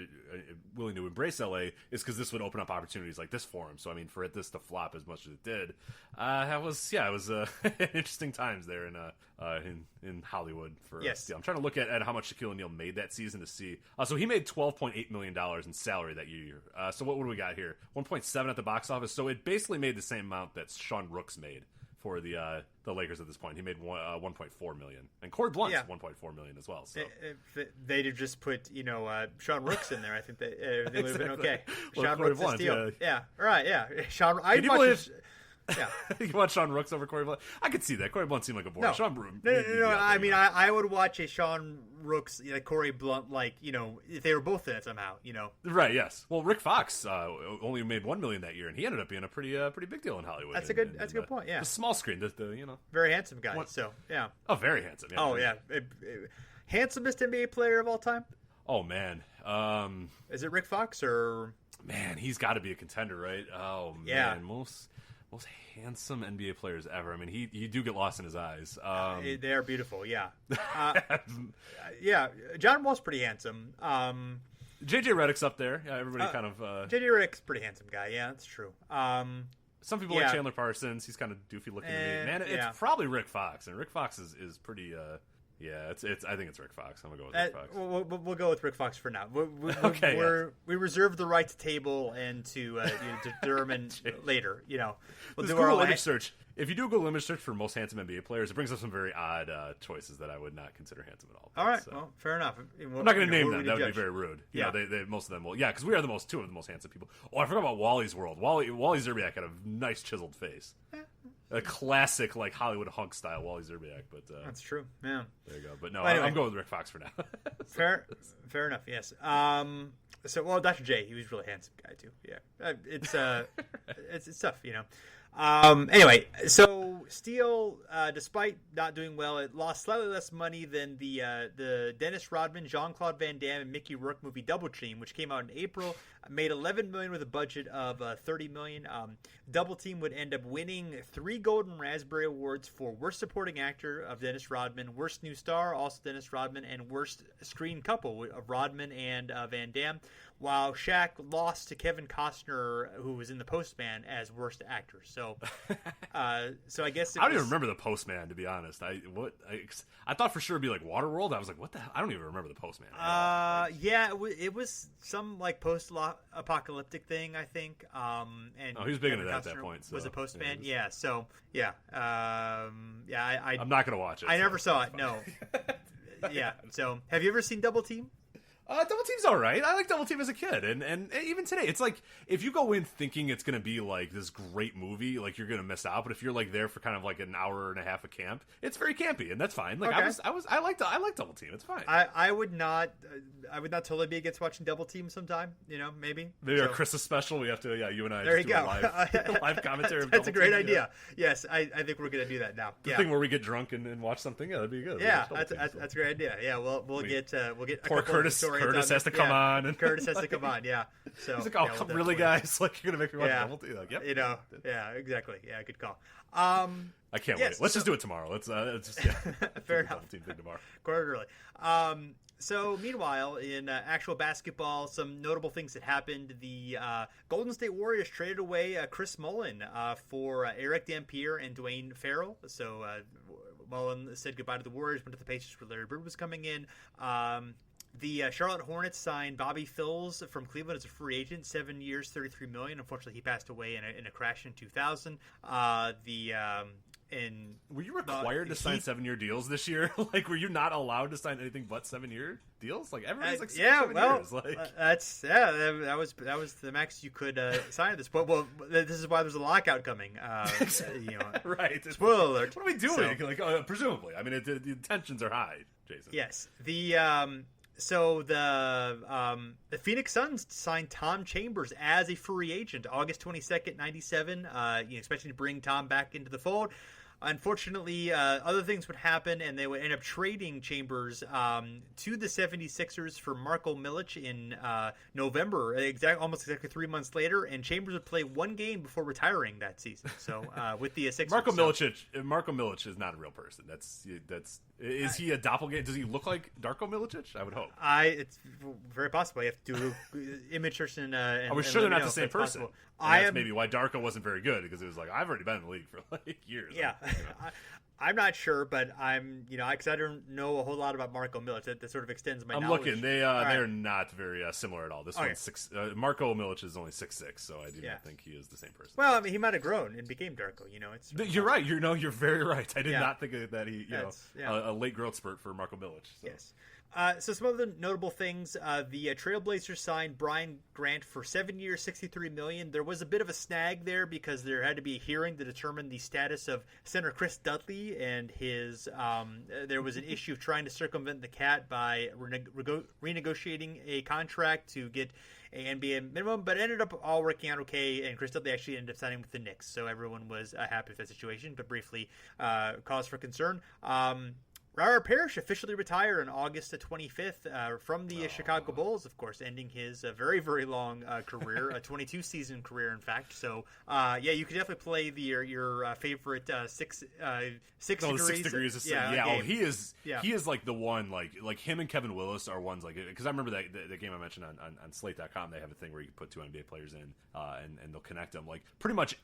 Speaker 2: willing to embrace LA is because this would open up opportunities like this for him. So I mean, for this to flop as much as it did, it was interesting times there in Hollywood for Steel. I'm trying to look at how much Shaquille O'Neal made that season to see. So he made $12.8 million in salary that year. So what do we got here? 1.7 at the box office. So it basically made the same amount that Sean Rooks made for the Lakers at this point. He made 1.4 million, and Corey Blunt's 1.4 million as well. So
Speaker 1: if they'd have just put Sean Rooks in there, I think they would have been okay.
Speaker 2: Well,
Speaker 1: Sean
Speaker 2: Corey
Speaker 1: Rooks
Speaker 2: Blunt,
Speaker 1: Steel. Yeah, right. Yeah, Sean. Yeah,
Speaker 2: you want Sean Rooks over Corey Blunt? I could see that. Corey Blunt seemed like a boring.
Speaker 1: No. I mean, I would watch a Sean Rooks, Corey Blunt, if they were both in it somehow.
Speaker 2: Right? Yes. Well, Rick Fox only made $1 million that year, and he ended up being a pretty big deal in Hollywood.
Speaker 1: That's a good point. Yeah,
Speaker 2: the small screen,
Speaker 1: very handsome guy. So yeah.
Speaker 2: Oh, very handsome. Yeah.
Speaker 1: Oh yeah, handsomest NBA player of all time.
Speaker 2: Oh man,
Speaker 1: is it Rick Fox or?
Speaker 2: Man, he's got to be a contender, right? Oh man,
Speaker 1: yeah.
Speaker 2: most handsome NBA players ever. I mean, you do get lost in his eyes.
Speaker 1: They are beautiful, yeah. Yeah, John Wall's pretty handsome. JJ
Speaker 2: Redick's up there. Yeah, everybody kind of.
Speaker 1: JJ Redick's pretty handsome guy. Yeah, that's true.
Speaker 2: Some people like Chandler Parsons. He's kind of doofy looking to me. Man, it's probably Rick Fox, and Rick Fox is pretty. It's. I think it's Rick Fox. I'm gonna go with Rick Fox.
Speaker 1: We'll go with Rick Fox for now. We reserve the right to table and to determine later. We'll do our
Speaker 2: Google image search. If you do a Google image search for most handsome NBA players, it brings up some very odd choices that I would not consider handsome at all.
Speaker 1: All right, well, fair enough.
Speaker 2: I'm not going to name them. That would be very rude. Yeah, they most of them will. Yeah, because we are two of the most handsome people. Oh, I forgot about Wally's World. Wally Zerbiak had a nice chiseled face. A classic, like, Hollywood hunk style Wally Zerbiak. But
Speaker 1: that's true. Yeah.
Speaker 2: There you go. But no, anyway, I'm going with Rick Fox for now.
Speaker 1: Fair enough. Yes. So, Dr. J, he was a really handsome guy too. Yeah. It's tough, Anyway, so Steel, despite not doing well, it lost slightly less money than the Dennis Rodman, Jean-Claude Van Damme, and Mickey Rourke movie Double Team, which came out in April. Made $11 million with a budget of $30 million. Double Team would end up winning 3 Golden Raspberry Awards for Worst Supporting Actor of Dennis Rodman, Worst New Star, also Dennis Rodman, and Worst Screen Couple of Rodman and Van Damme. While Shaq lost to Kevin Costner, who was in The Postman, as Worst Actor. So, I guess
Speaker 2: I don't even remember The Postman, to be honest. I thought for sure it'd be like Waterworld. I was like, what the hell? I don't even remember The Postman.
Speaker 1: Yeah, it was some like post-apocalyptic thing, I think. And
Speaker 2: he was big into that at that point. So.
Speaker 1: Was a Postman? Yeah. So I'm
Speaker 2: not gonna watch it.
Speaker 1: I never saw it. No. Yeah. So, have you ever seen Double Team?
Speaker 2: Double Team's all right. I like Double Team as a kid, and even today, it's like if you go in thinking it's gonna be like this great movie, like you're gonna miss out. But if you're like there for kind of like an hour and a half of camp, it's very campy, and that's fine. Like
Speaker 1: okay.
Speaker 2: I like Double Team. It's fine.
Speaker 1: I would not totally be against watching Double Team sometime. Maybe
Speaker 2: our Christmas special. We have to you and I.
Speaker 1: There you go.
Speaker 2: Live commentary.
Speaker 1: That's a great idea. Yes, I think we're gonna do that now.
Speaker 2: The thing where we get drunk and watch something. Yeah, that'd be good.
Speaker 1: Yeah, that's a great idea. Yeah, we'll get
Speaker 2: poor Curtis. Curtis has to come on. And
Speaker 1: Curtis has to come on, yeah. So,
Speaker 2: he's like, oh, really, guys? Like, you're going to make me watch Double Team? Like, yep.
Speaker 1: Yeah, exactly. Yeah, good call.
Speaker 2: I can't wait. Let's just do it tomorrow. Let's just,
Speaker 1: fair enough.
Speaker 2: Double Team thing tomorrow.
Speaker 1: Quite early. So, meanwhile, in actual basketball, some notable things that happened. The Golden State Warriors traded away Chris Mullin for Eric Dampier and Dwayne Farrell. So, Mullin said goodbye to the Warriors, went to the Pacers where Larry Bird was coming in. The Charlotte Hornets signed Bobby Phills from Cleveland as a free agent, 7 years, $33 million. Unfortunately, he passed away in a crash in 2000.
Speaker 2: Were you required to sign 7-year deals this year? Like, were you not allowed to sign anything but 7-year deals? Like, everybody's like 7 years. Like,
Speaker 1: that was the max you could sign at this point. Well, this is why there's a lockout coming.
Speaker 2: Right.
Speaker 1: Spoiler alert.
Speaker 2: What are we doing? So, presumably, I mean, the tensions are high, Jason.
Speaker 1: Yes. So the Phoenix Suns signed Tom Chambers as a free agent, August 22nd, 97, expecting to bring Tom back into the fold. Unfortunately, other things would happen, and they would end up trading Chambers to the 76ers for Marko Milic in November, almost exactly 3 months later, and Chambers would play one game before retiring that season. So with the Sixers.
Speaker 2: Marko Milic is not a real person. Is he a doppelganger? Does he look like Darko Milicic? I would hope.
Speaker 1: It's very possible. You have to do image search and
Speaker 2: I was sure they're not the same person. That's maybe why Darko wasn't very good, because it was like, I've already been in the league for like years.
Speaker 1: Yeah. I'm not sure, but because I don't know a whole lot about Marko Milic. That sort of extends my knowledge.
Speaker 2: I'm looking. They're not very similar at all. This one's 6. Marko Milic is only 6'6", so I do not think he is the same person.
Speaker 1: Well, I mean, he might have grown and became Darko.
Speaker 2: You're right. You're very right. I did not think that he, a late growth spurt for Marko Milic. So.
Speaker 1: Yes. So some other notable things: the Trailblazers signed Brian Grant for 7 years, $63 million. There was a bit of a snag there because there had to be a hearing to determine the status of center Chris Dudley and his. There was an issue of trying to circumvent the cat by renegotiating a contract to get an NBA minimum, but it ended up all working out okay, and Chris Dudley actually ended up signing with the Knicks, so everyone was happy with that situation, but briefly cause for concern. Robert Parrish officially retired on August the 25th from the Chicago Bulls, of course, ending his very, very long career, a 22-season career, in fact. So, you could definitely play your favorite 6 degrees.
Speaker 2: He is like the one, like him and Kevin Willis are ones, like, because I remember that game I mentioned on Slate.com, they have a thing where you can put 2 NBA players in and they'll connect them. Like, pretty much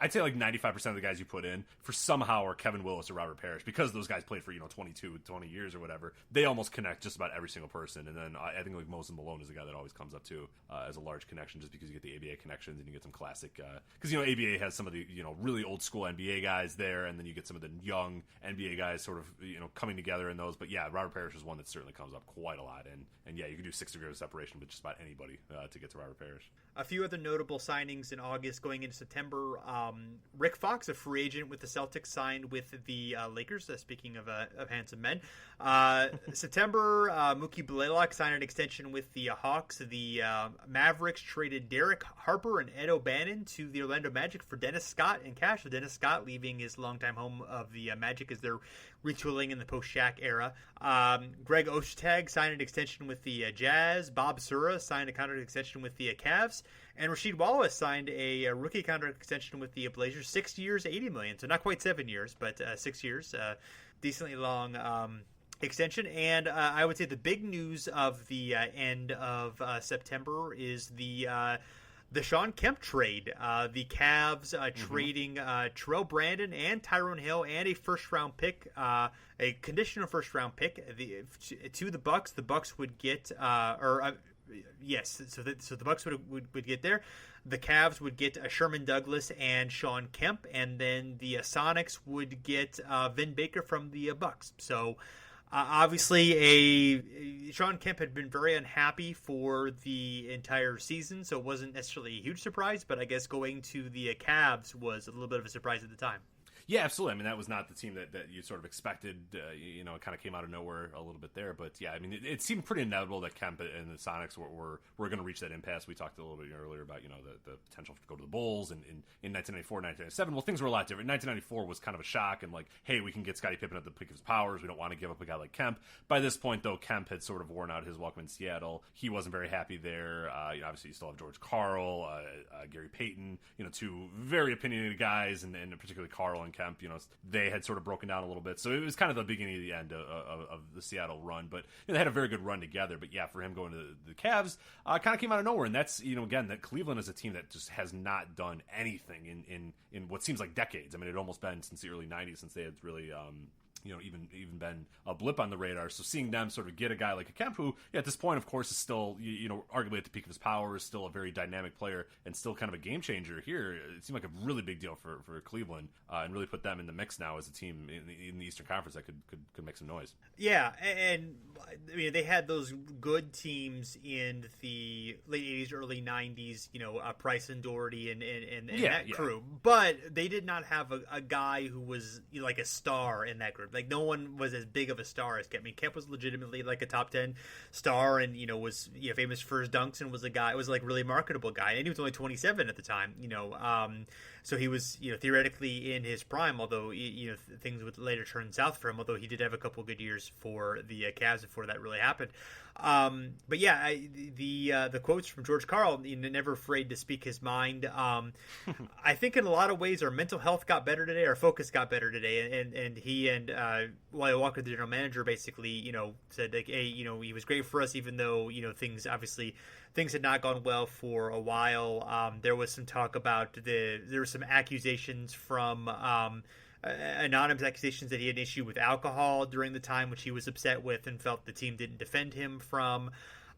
Speaker 2: I'd say like 95% of the guys you put in for somehow are Kevin Willis or Robert Parrish, because those guys played for 20 years or whatever. They almost connect just about every single person. And then I think like Moses Malone is a guy that always comes up too as a large connection, just because you get the ABA connections and you get some classic, because ABA has some of the really old school NBA guys there, and then you get some of the young NBA guys sort of coming together in those. But yeah, Robert Parrish is one that certainly comes up quite a lot, and yeah, you can do 6 degrees of separation with just about anybody to get to Robert Parrish.
Speaker 1: A few other notable signings in August going into September. Rick Fox, a free agent with the Celtics, signed with the Lakers. Speaking of handsome men. September, Mookie Blaylock signed an extension with the Hawks. The Mavericks traded Derek Harper and Ed O'Bannon to the Orlando Magic for Dennis Scott in cash. So Dennis Scott leaving his longtime home of the Magic as they're retooling in the post-Shaq era. Greg Ostertag signed an extension with the Jazz. Bob Sura signed a contract extension with the Cavs. And Rasheed Wallace signed a rookie contract extension with the Blazers, 6 years, $80 million. So not quite 7 years, but 6 years, decently long extension. And I would say the big news of the end of September is the Shawn Kemp trade. The Cavs trading Terrell Brandon and Tyrone Hill and a first-round pick, a conditional first-round pick, to the Bucks. The Bucks would get yes, so the Bucks would get there. The Cavs would get Sherman Douglas and Shawn Kemp, and then the Sonics would get Vin Baker from the Bucks. So obviously, Shawn Kemp had been very unhappy for the entire season, so it wasn't necessarily a huge surprise. But I guess going to the Cavs was a little bit of a surprise at the time.
Speaker 2: Yeah, absolutely. I mean, that was not the team that you sort of expected. It kind of came out of nowhere a little bit there. But yeah, I mean, it seemed pretty inevitable that Kemp and the Sonics were going to reach that impasse. We talked a little bit earlier about the potential to go to the Bulls in 1994, 1997. Well, things were a lot different. 1994 was kind of a shock, and like, hey, we can get Scottie Pippen at the peak of his powers. We don't want to give up a guy like Kemp. By this point, though, Kemp had sort of worn out his welcome in Seattle. He wasn't very happy there. Obviously, you still have George Karl, Gary Payton. Two very opinionated guys, and particularly Karl and Kemp. They had sort of broken down a little bit. So it was kind of the beginning of the end of the Seattle run. But they had a very good run together. But yeah, for him going to the Cavs, kind of came out of nowhere. And that's, again, that Cleveland is a team that just has not done anything in what seems like decades. I mean, it had almost been since the early 90s since they had really even been a blip on the radar. So seeing them sort of get a guy like a Kemp, who at this point, of course, is still, arguably at the peak of his power, is still a very dynamic player and still kind of a game changer here. It seemed like a really big deal for Cleveland and really put them in the mix now as a team in the Eastern Conference that could make some noise.
Speaker 1: Yeah, and I mean, they had those good teams in the late 80s, early 90s, Price and Doherty and that crew. But they did not have a guy who was like a star in that group. Like, no one was as big of a star as Kemp. I mean, Kemp was legitimately like a top 10 star, and was famous for his dunks, and was a guy, was like really marketable guy, and he was only 27 at the time. So he was theoretically in his prime, although things would later turn south for him. Although he did have a couple good years for the Cavs before that really happened. But yeah, the quotes from George Karl, never afraid to speak his mind. I think in a lot of ways our mental health got better today, our focus got better today, and he and Wally Walker, the general manager, basically said like, hey, he was great for us, even though things had not gone well for a while. There was some talk about there were some accusations from anonymous accusations that he had an issue with alcohol during the time, which he was upset with and felt the team didn't defend him from.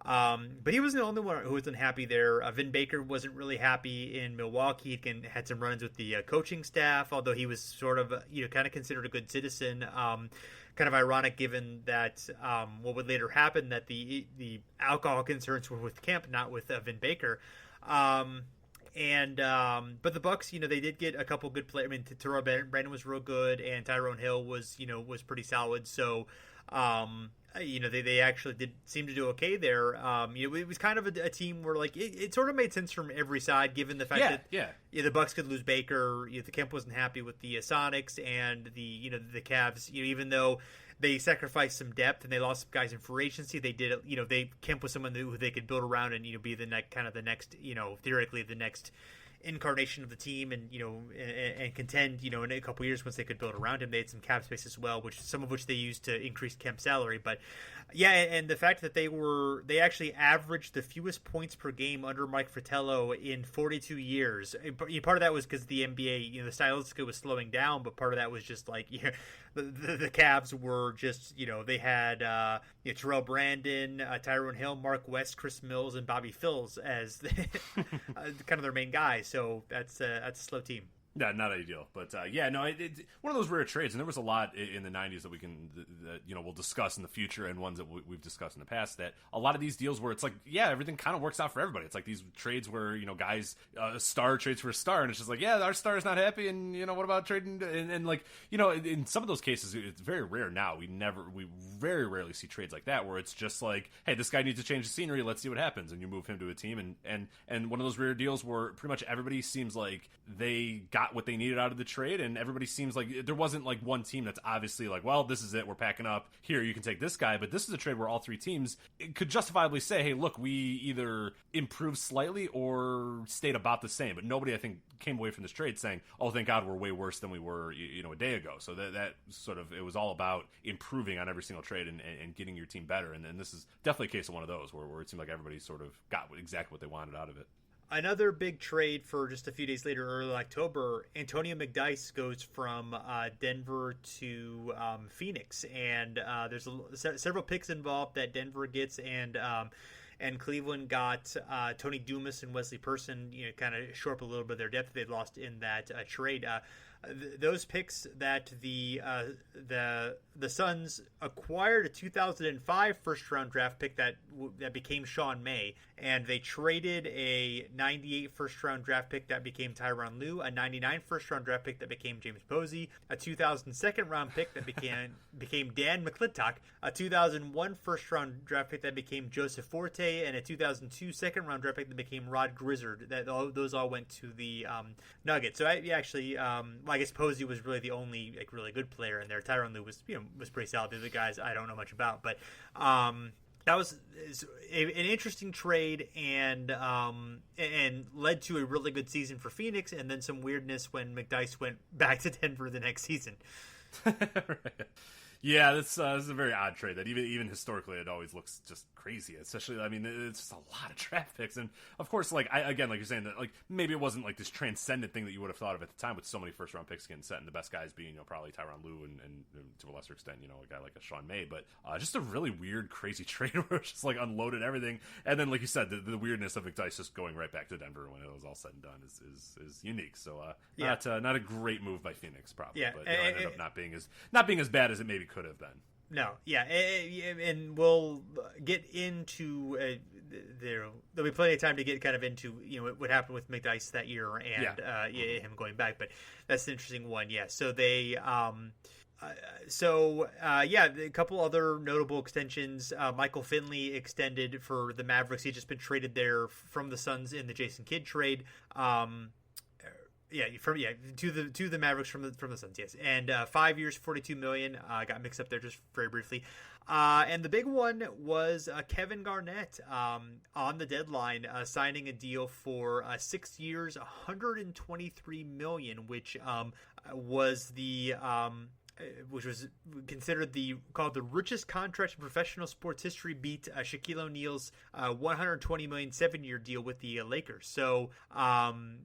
Speaker 1: But he wasn't the only one who was unhappy there. Vin Baker wasn't really happy in Milwaukee. He had some run-ins with the coaching staff, although he was sort of, kind of considered a good citizen. Kind of ironic given that what would later happen, that the alcohol concerns were with Kemp, not with Vin Baker. But the Bucks, they did get a couple good players. I mean, Terrell Brandon was real good, and Tyrone Hill was pretty solid. So, they actually did seem to do okay there. It was kind of a team where like it sort of made sense from every side, given the fact that the Bucks could lose Baker. The Kemp wasn't happy with the Sonics, and the Cavs. Even though they sacrificed some depth and they lost some guys in free agency, they did it. Kemp was someone who they could build around and be the next theoretically the next incarnation of the team, and and contend in a couple years once they could build around him. They had some cap space as well, some of which they used to increase Kemp's salary. But yeah, and the fact that they actually averaged the fewest points per game under Mike Fratello in 42 years. Part of that was because the NBA, the stylistic was slowing down, but part of that was just like the Cavs were just they had Terrell Brandon, Tyrone Hill, Mark West, Chris Mills, and Bobby Phills as kind of their main guys. So that's a slow team.
Speaker 2: Yeah, not ideal, but it's one of those rare trades, and there was a lot in the '90s that we'll discuss in the future, and ones that we've discussed in the past. That a lot of these deals where it's like, everything kind of works out for everybody. It's like these trades where guys, a star trades for a star, and it's just like, our star is not happy, and what about trading? And like in some of those cases, it's very rare now. We very rarely see trades like that where it's just like, hey, this guy needs to change the scenery. Let's see what happens, and you move him to a team, and one of those rare deals where pretty much everybody seems like they got what they needed out of the trade, and everybody seems like there wasn't like one team that's obviously like, well, this is it, we're packing up here, you can take this guy. But this is a trade where all three teams could justifiably say, hey, look, we either improved slightly or stayed about the same. But nobody, I think, came away from this trade saying, oh, thank God we're way worse than we were a day ago. So that sort of, it was all about improving on every single trade and getting your team better. And this is definitely a case of one of those where it seemed like everybody sort of got exactly what they wanted out of it.
Speaker 1: Another big trade for just a few days later, early October, Antonio McDyess goes from Denver to Phoenix, and there's several picks involved that Denver gets, and Cleveland got Tony Dumas and Wesley Person, kind of shore up a little bit of their depth they'd lost in that trade. Those picks that the Suns acquired a 2005 first round draft pick that became Sean May, and they traded a 98 first round draft pick that became Tyronn Lue, a 99 first round draft pick that became James Posey, a 2000 second round pick that became Dan McClintock, a 2001 first round draft pick that became Joseph Forte, and a 2002 second round draft pick that became Rod Grizzard. Those all went to the Nuggets. So I guess Posey was really the only really good player in there. Tyronn Lue was pretty solid. The other guys I don't know much about, but that was an interesting trade and led to a really good season for Phoenix, and then some weirdness when McDyess went back to Denver the next season.
Speaker 2: Right. Yeah, this is a very odd trade that even historically it always looks just crazy. Especially, I mean, it's just a lot of draft picks, and of course, like like you're saying that like maybe it wasn't like this transcendent thing that you would have thought of at the time with so many first round picks getting set, and the best guys being probably Tyronn Lue and to a lesser extent a guy like a Sean May, but just a really weird, crazy trade where it's just like unloaded everything, and then like you said, the weirdness of McDyess just going right back to Denver when it was all said and done is unique. So not a great move by Phoenix probably, but it ended up not being as bad as it maybe could have been.
Speaker 1: No, yeah, and we'll get into there'll be plenty of time to get kind of into what happened with McDyess that year and him going back, but that's an interesting one. Yeah, so they a couple other notable extensions. Michael Finley extended for the Mavericks. He'd just been traded there from the Suns in the Jason Kidd trade. To the Mavericks from the Suns, yes, and 5 years, $42 million. Got mixed up there just very briefly. And the big one was Kevin Garnett on the deadline, signing a deal for 6 years, $123 million, which was which was considered called the richest contract in professional sports history, beat Shaquille O'Neal's $120 million 7-year deal with the Lakers. So, Garnett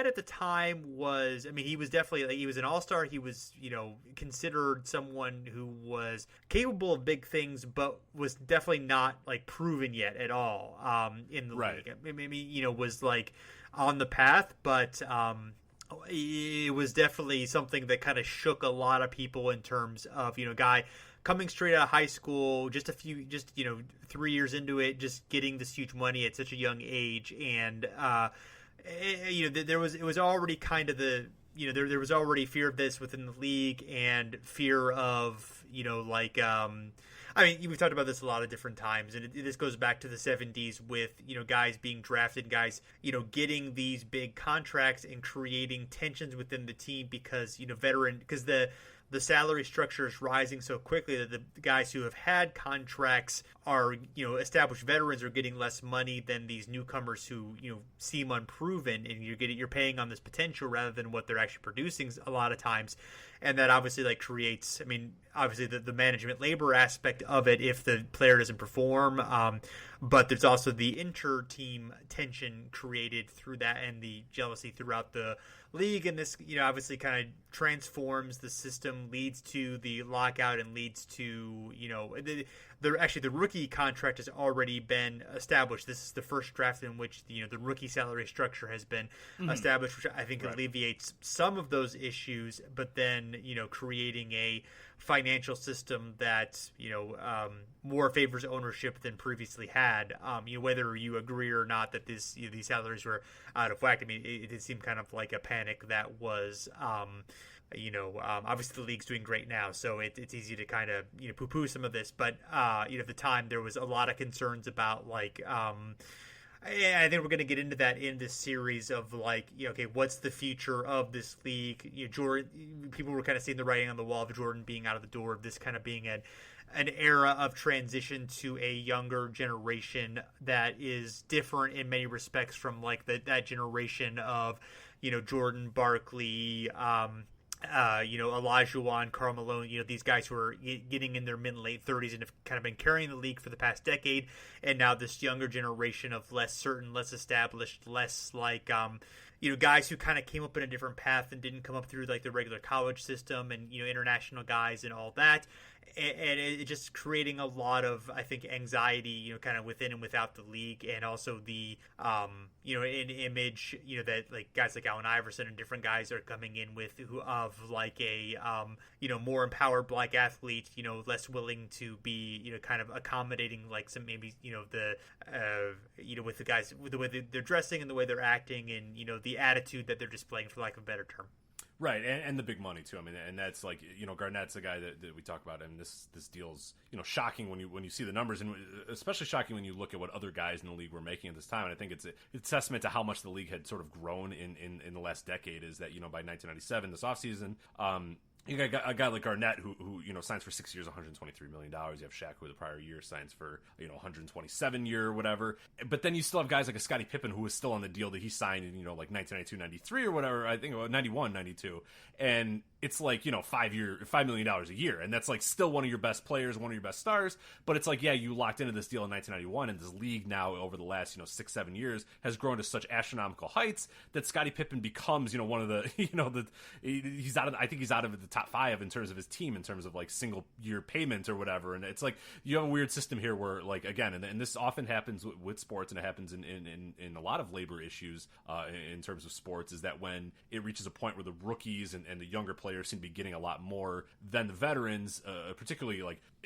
Speaker 1: at the time was, he was definitely, he was an all-star. He was, considered someone who was capable of big things, but was definitely not proven yet at all in the league. Maybe, was on the path, but it was definitely something that kind of shook a lot of people in terms of, guy coming straight out of high school, just 3 years into it, just getting this huge money at such a young age. And, it was already kind of there was already fear of this within the league and fear of, we've talked about this a lot of different times, and this goes back to the 70s with, guys being drafted, guys, getting these big contracts and creating tensions within the team because, because the the salary structure is rising so quickly that the guys who have had contracts are, established veterans are getting less money than these newcomers who, seem unproven, and you're paying on this potential rather than what they're actually producing a lot of times. And that obviously creates, obviously the management labor aspect of it if the player doesn't perform. But there's also the inter-team tension created through that and the jealousy throughout the league. And this, obviously kind of transforms the system, leads to the lockout, and leads to, the rookie contract has already been established. This is the first draft in which the rookie salary structure has been established, which I think alleviates some of those issues, but then creating a financial system that more favors ownership than previously had. Whether you agree or not that these salaries were out of whack, it did seem kind of like a panic that was. Obviously the league's doing great now, so it's easy to kind of poo-poo some of this, but at the time there was a lot of concerns about I think we're going to get into that in this series of okay, what's the future of this league? Jordan, people were kind of seeing the writing on the wall of Jordan being out of the door, of this kind of being an era of transition to a younger generation that is different in many respects from that generation of Jordan, Barkley, Olajuwon, Karl Malone, these guys who are getting in their mid and late 30s and have kind of been carrying the league for the past decade, and now this younger generation of less certain, less established, less guys who kind of came up in a different path and didn't come up through the regular college system, and international guys and all that. And it just creating a lot of, I think, anxiety, kind of within and without the league, and also the, an image, that guys like Allen Iverson and different guys are coming in with more empowered black athlete, less willing to be, kind of accommodating some maybe, with the guys, with the way they're dressing and the way they're acting, and the attitude that they're displaying, for lack of a better term.
Speaker 2: Right, and the big money too. And that's Garnett's a guy that we talk about, and this deal's shocking when you see the numbers, and especially shocking when you look at what other guys in the league were making at this time. And I think it's a testament to how much the league had sort of grown in the last decade. Is that by 1997, this offseason, you got a guy like Garnett who signs for 6 years, $123 million. You have Shaq, who the prior year signs for 127 year or whatever. But then you still have guys like a Scottie Pippen, who was still on the deal that he signed in 1992, 93 or whatever. I think 91, 92, and it's $5 million a year, and that's still one of your best players, one of your best stars. But it's you locked into this deal in 1991, and this league now over the last 6-7 years has grown to such astronomical heights that Scottie Pippen becomes one of the he's out of the top 5 in terms of his team, in terms of single year payments or whatever. And it's you have a weird system here where again, and this often happens with sports, and it happens in a lot of labor issues in terms of sports, is that when it reaches a point where the rookies and the younger players seem to be getting a lot more than the veterans, particularly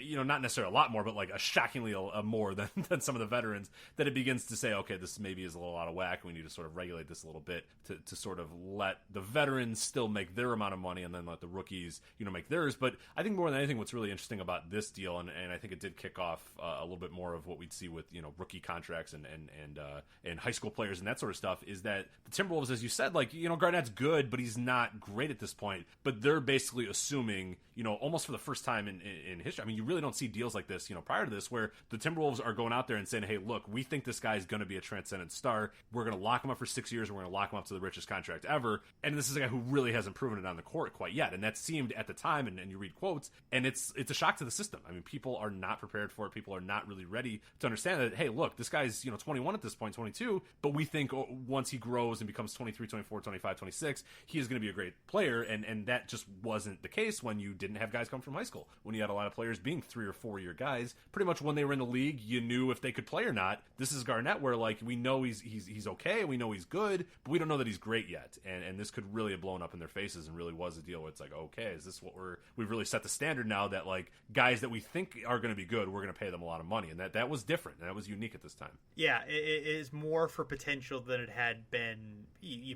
Speaker 2: not necessarily a lot more, but a shockingly more than some of the veterans, that it begins to say, okay, this maybe is a little out of whack. We need to sort of regulate this a little bit to sort of let the veterans still make their amount of money, and then let the rookies make theirs. But I think more than anything, what's really interesting about this deal, and I think it did kick off a little bit more of what we'd see with rookie contracts and high school players and that sort of stuff, is that the Timberwolves, as you said, Garnett's good, but he's not great at this point. But they're basically assuming, almost for the first time in history. You really don't see deals like this, prior to this, where the Timberwolves are going out there and saying, hey, look, we think this guy's going to be a transcendent star. We're going to lock him up for 6 years, and we're going to lock him up to the richest contract ever. And this is a guy who really hasn't proven it on the court quite yet. And that seemed at the time, and you read quotes, and it's a shock to the system. People are not prepared for it. People are not really ready to understand that, hey, look, this guy's 21 at this point, 22, but we think once he grows and becomes 23, 24, 25, 26, he is going to be a great player. And that just wasn't the case when you didn't have guys come from high school, when you had a lot of players being 3 or 4 year guys. Pretty much when they were in the league, you knew if they could play or not. This is Garnett, where we know he's okay, we know he's good, but we don't know that he's great yet. And this could really have blown up in their faces, and really was a deal where it's okay, is this what we've really set the standard now, that guys that we think are going to be good, we're going to pay them a lot of money. And that was different, and that was unique at this time.
Speaker 1: Yeah, it is more for potential than it had been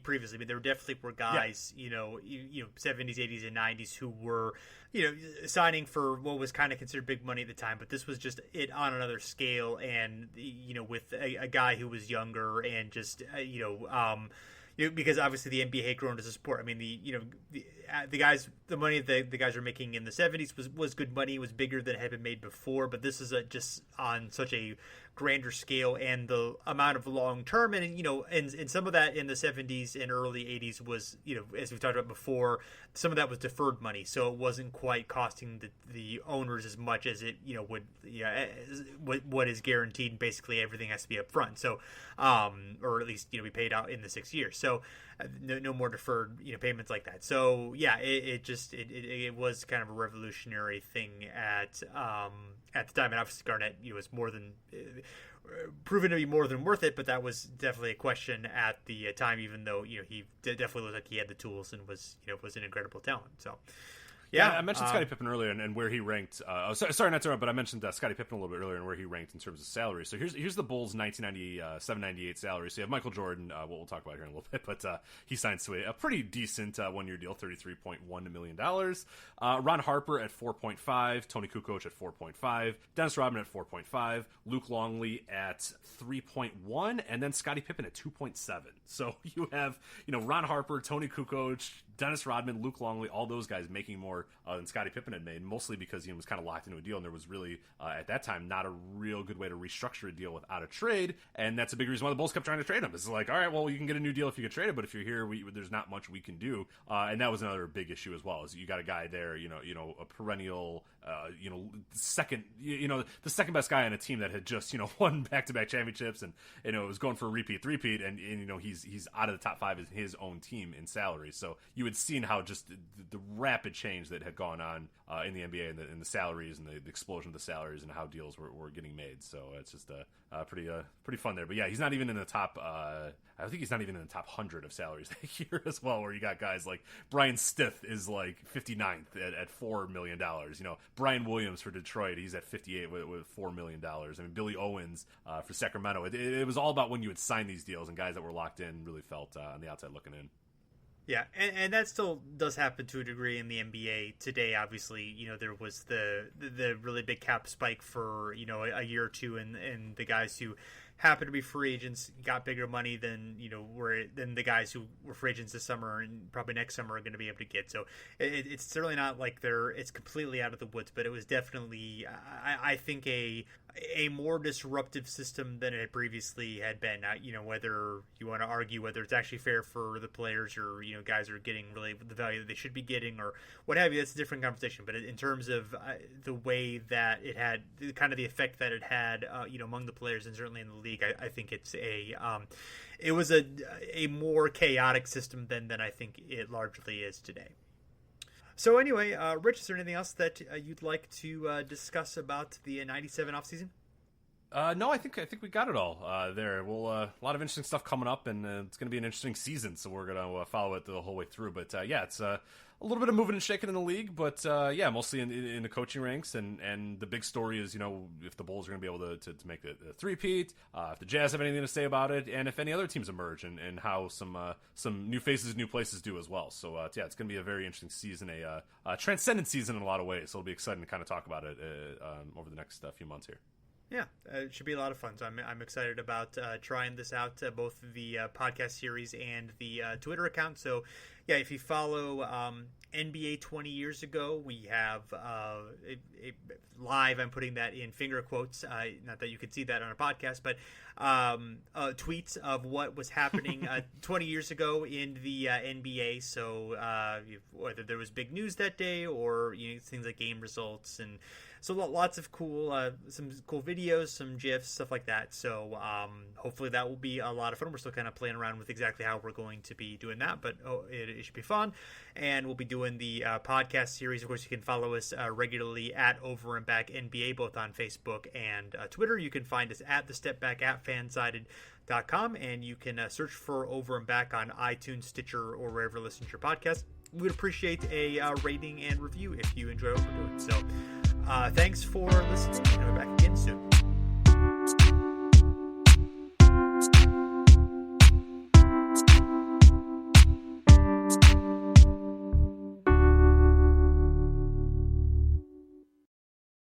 Speaker 1: previously. There definitely were guys, 70s, 80s, and 90s who were, signing for what was kind of considered big money at the time, but this was just it on another scale, and with a guy who was younger, and just because obviously the NBA had grown as a sport. the money that the guys were making in the 70s was good money. It was bigger than had been made before, but this is just on such a grander scale, and the amount of long term, and and some of that in the 70s and early 80s was, as we've talked about before, some of that was deferred money, so it wasn't quite costing the owners as much as it would, what is guaranteed. Basically everything has to be up front, so or at least be paid out in the 6 years, so no more deferred payments like that. So yeah, it was kind of a revolutionary thing at the time, and obviously Garnett was more than proven to be more than worth it, but that was definitely a question at the time, even though he definitely looked like he had the tools and was an incredible talent. So
Speaker 2: yeah, I mentioned Scottie Pippen earlier and where he ranked. Sorry not to interrupt, but I mentioned Scottie Pippen a little bit earlier and where he ranked in terms of salary. So here's the Bulls' 1997-98 salary. So you have Michael Jordan, what we'll talk about here in a little bit, but he signed to a pretty decent one-year deal, $33.1 million. Ron Harper at 4.5, Tony Kukoc at 4.5, Dennis Rodman at 4.5, Luke Longley at 3.1, and then Scottie Pippen at 2.7. So you have Ron Harper, Tony Kukoc, Dennis Rodman, Luke Longley, all those guys making more than Scottie Pippen had made, mostly because he was kind of locked into a deal, and there was really, at that time, not a real good way to restructure a deal without a trade, and that's a big reason why the Bulls kept trying to trade him. It's like, all right, well, you can get a new deal if you can trade it, but if you're here, there's not much we can do, and that was another big issue as well, is you got a guy there, a perennial, second, the second best guy on a team that had just, won back-to-back championships, and, was going for a repeat, and he's out of the top five in his own team in salary, so you had seen how just the rapid change that had gone on in the NBA and the salaries and the explosion of the salaries and how deals were getting made. So it's just pretty fun there. But yeah, he's not even in the top. I think he's not even in the top 100 of salaries that year as well. Where you got guys like Brian Stith is like 59th at $4 million. Brian Williams for Detroit, he's at 58 with $4 million. I mean, Billy Owens for Sacramento. It was all about when you would sign these deals, and guys that were locked in really felt on the outside looking in.
Speaker 1: Yeah, and that still does happen to a degree in the NBA today. Obviously, there was the really big cap spike for a year or two, and the guys who happened to be free agents got bigger money than than the guys who were free agents this summer and probably next summer are going to be able to get. So it's certainly not like it's completely out of the woods, but it was definitely I think a more disruptive system than it previously had been. Whether you want to argue whether it's actually fair for the players or guys are getting really the value that they should be getting or what have you, that's a different conversation. But in terms of the way that it had kind of the effect that it had among the players and certainly in the league, I think it's it was a more chaotic system than I think it largely is today. So anyway, Rich, is there anything else that you'd like to discuss about the 97 offseason?
Speaker 2: No, I think we got it all there. Well, a lot of interesting stuff coming up, and it's going to be an interesting season, so we're going to follow it the whole way through. But yeah, it's a little bit of moving and shaking in the league, but yeah, mostly in the coaching ranks. And the big story is, if the Bulls are going to be able to make the three-peat, if the Jazz have anything to say about it, and if any other teams emerge, and how some new faces, new places do as well. So yeah, it's going to be a very interesting season, a transcendent season in a lot of ways. So it'll be exciting to kind of talk about it over the next few months here.
Speaker 1: Yeah, it should be a lot of fun. So I'm excited about trying this out, both the podcast series and the Twitter account. So yeah, if you follow NBA 20 years ago, we have live, I'm putting that in finger quotes, not that you could see that on a podcast, but tweets of what was happening 20 years ago in the NBA. So whether there was big news that day or things like game results, and so lots of some cool videos, some GIFs, stuff like that. So hopefully that will be a lot of fun. We're still kind of playing around with exactly how we're going to be doing that, but it should be fun. And we'll be doing the podcast series. Of course, you can follow us regularly at Over and Back NBA, both on Facebook and Twitter. You can find us at The Step Back at fansided.com, and you can search for Over and Back on iTunes, Stitcher, or wherever you listen to your podcast. We would appreciate a rating and review if you enjoy what we're doing. So thanks for listening, and we'll be back again soon.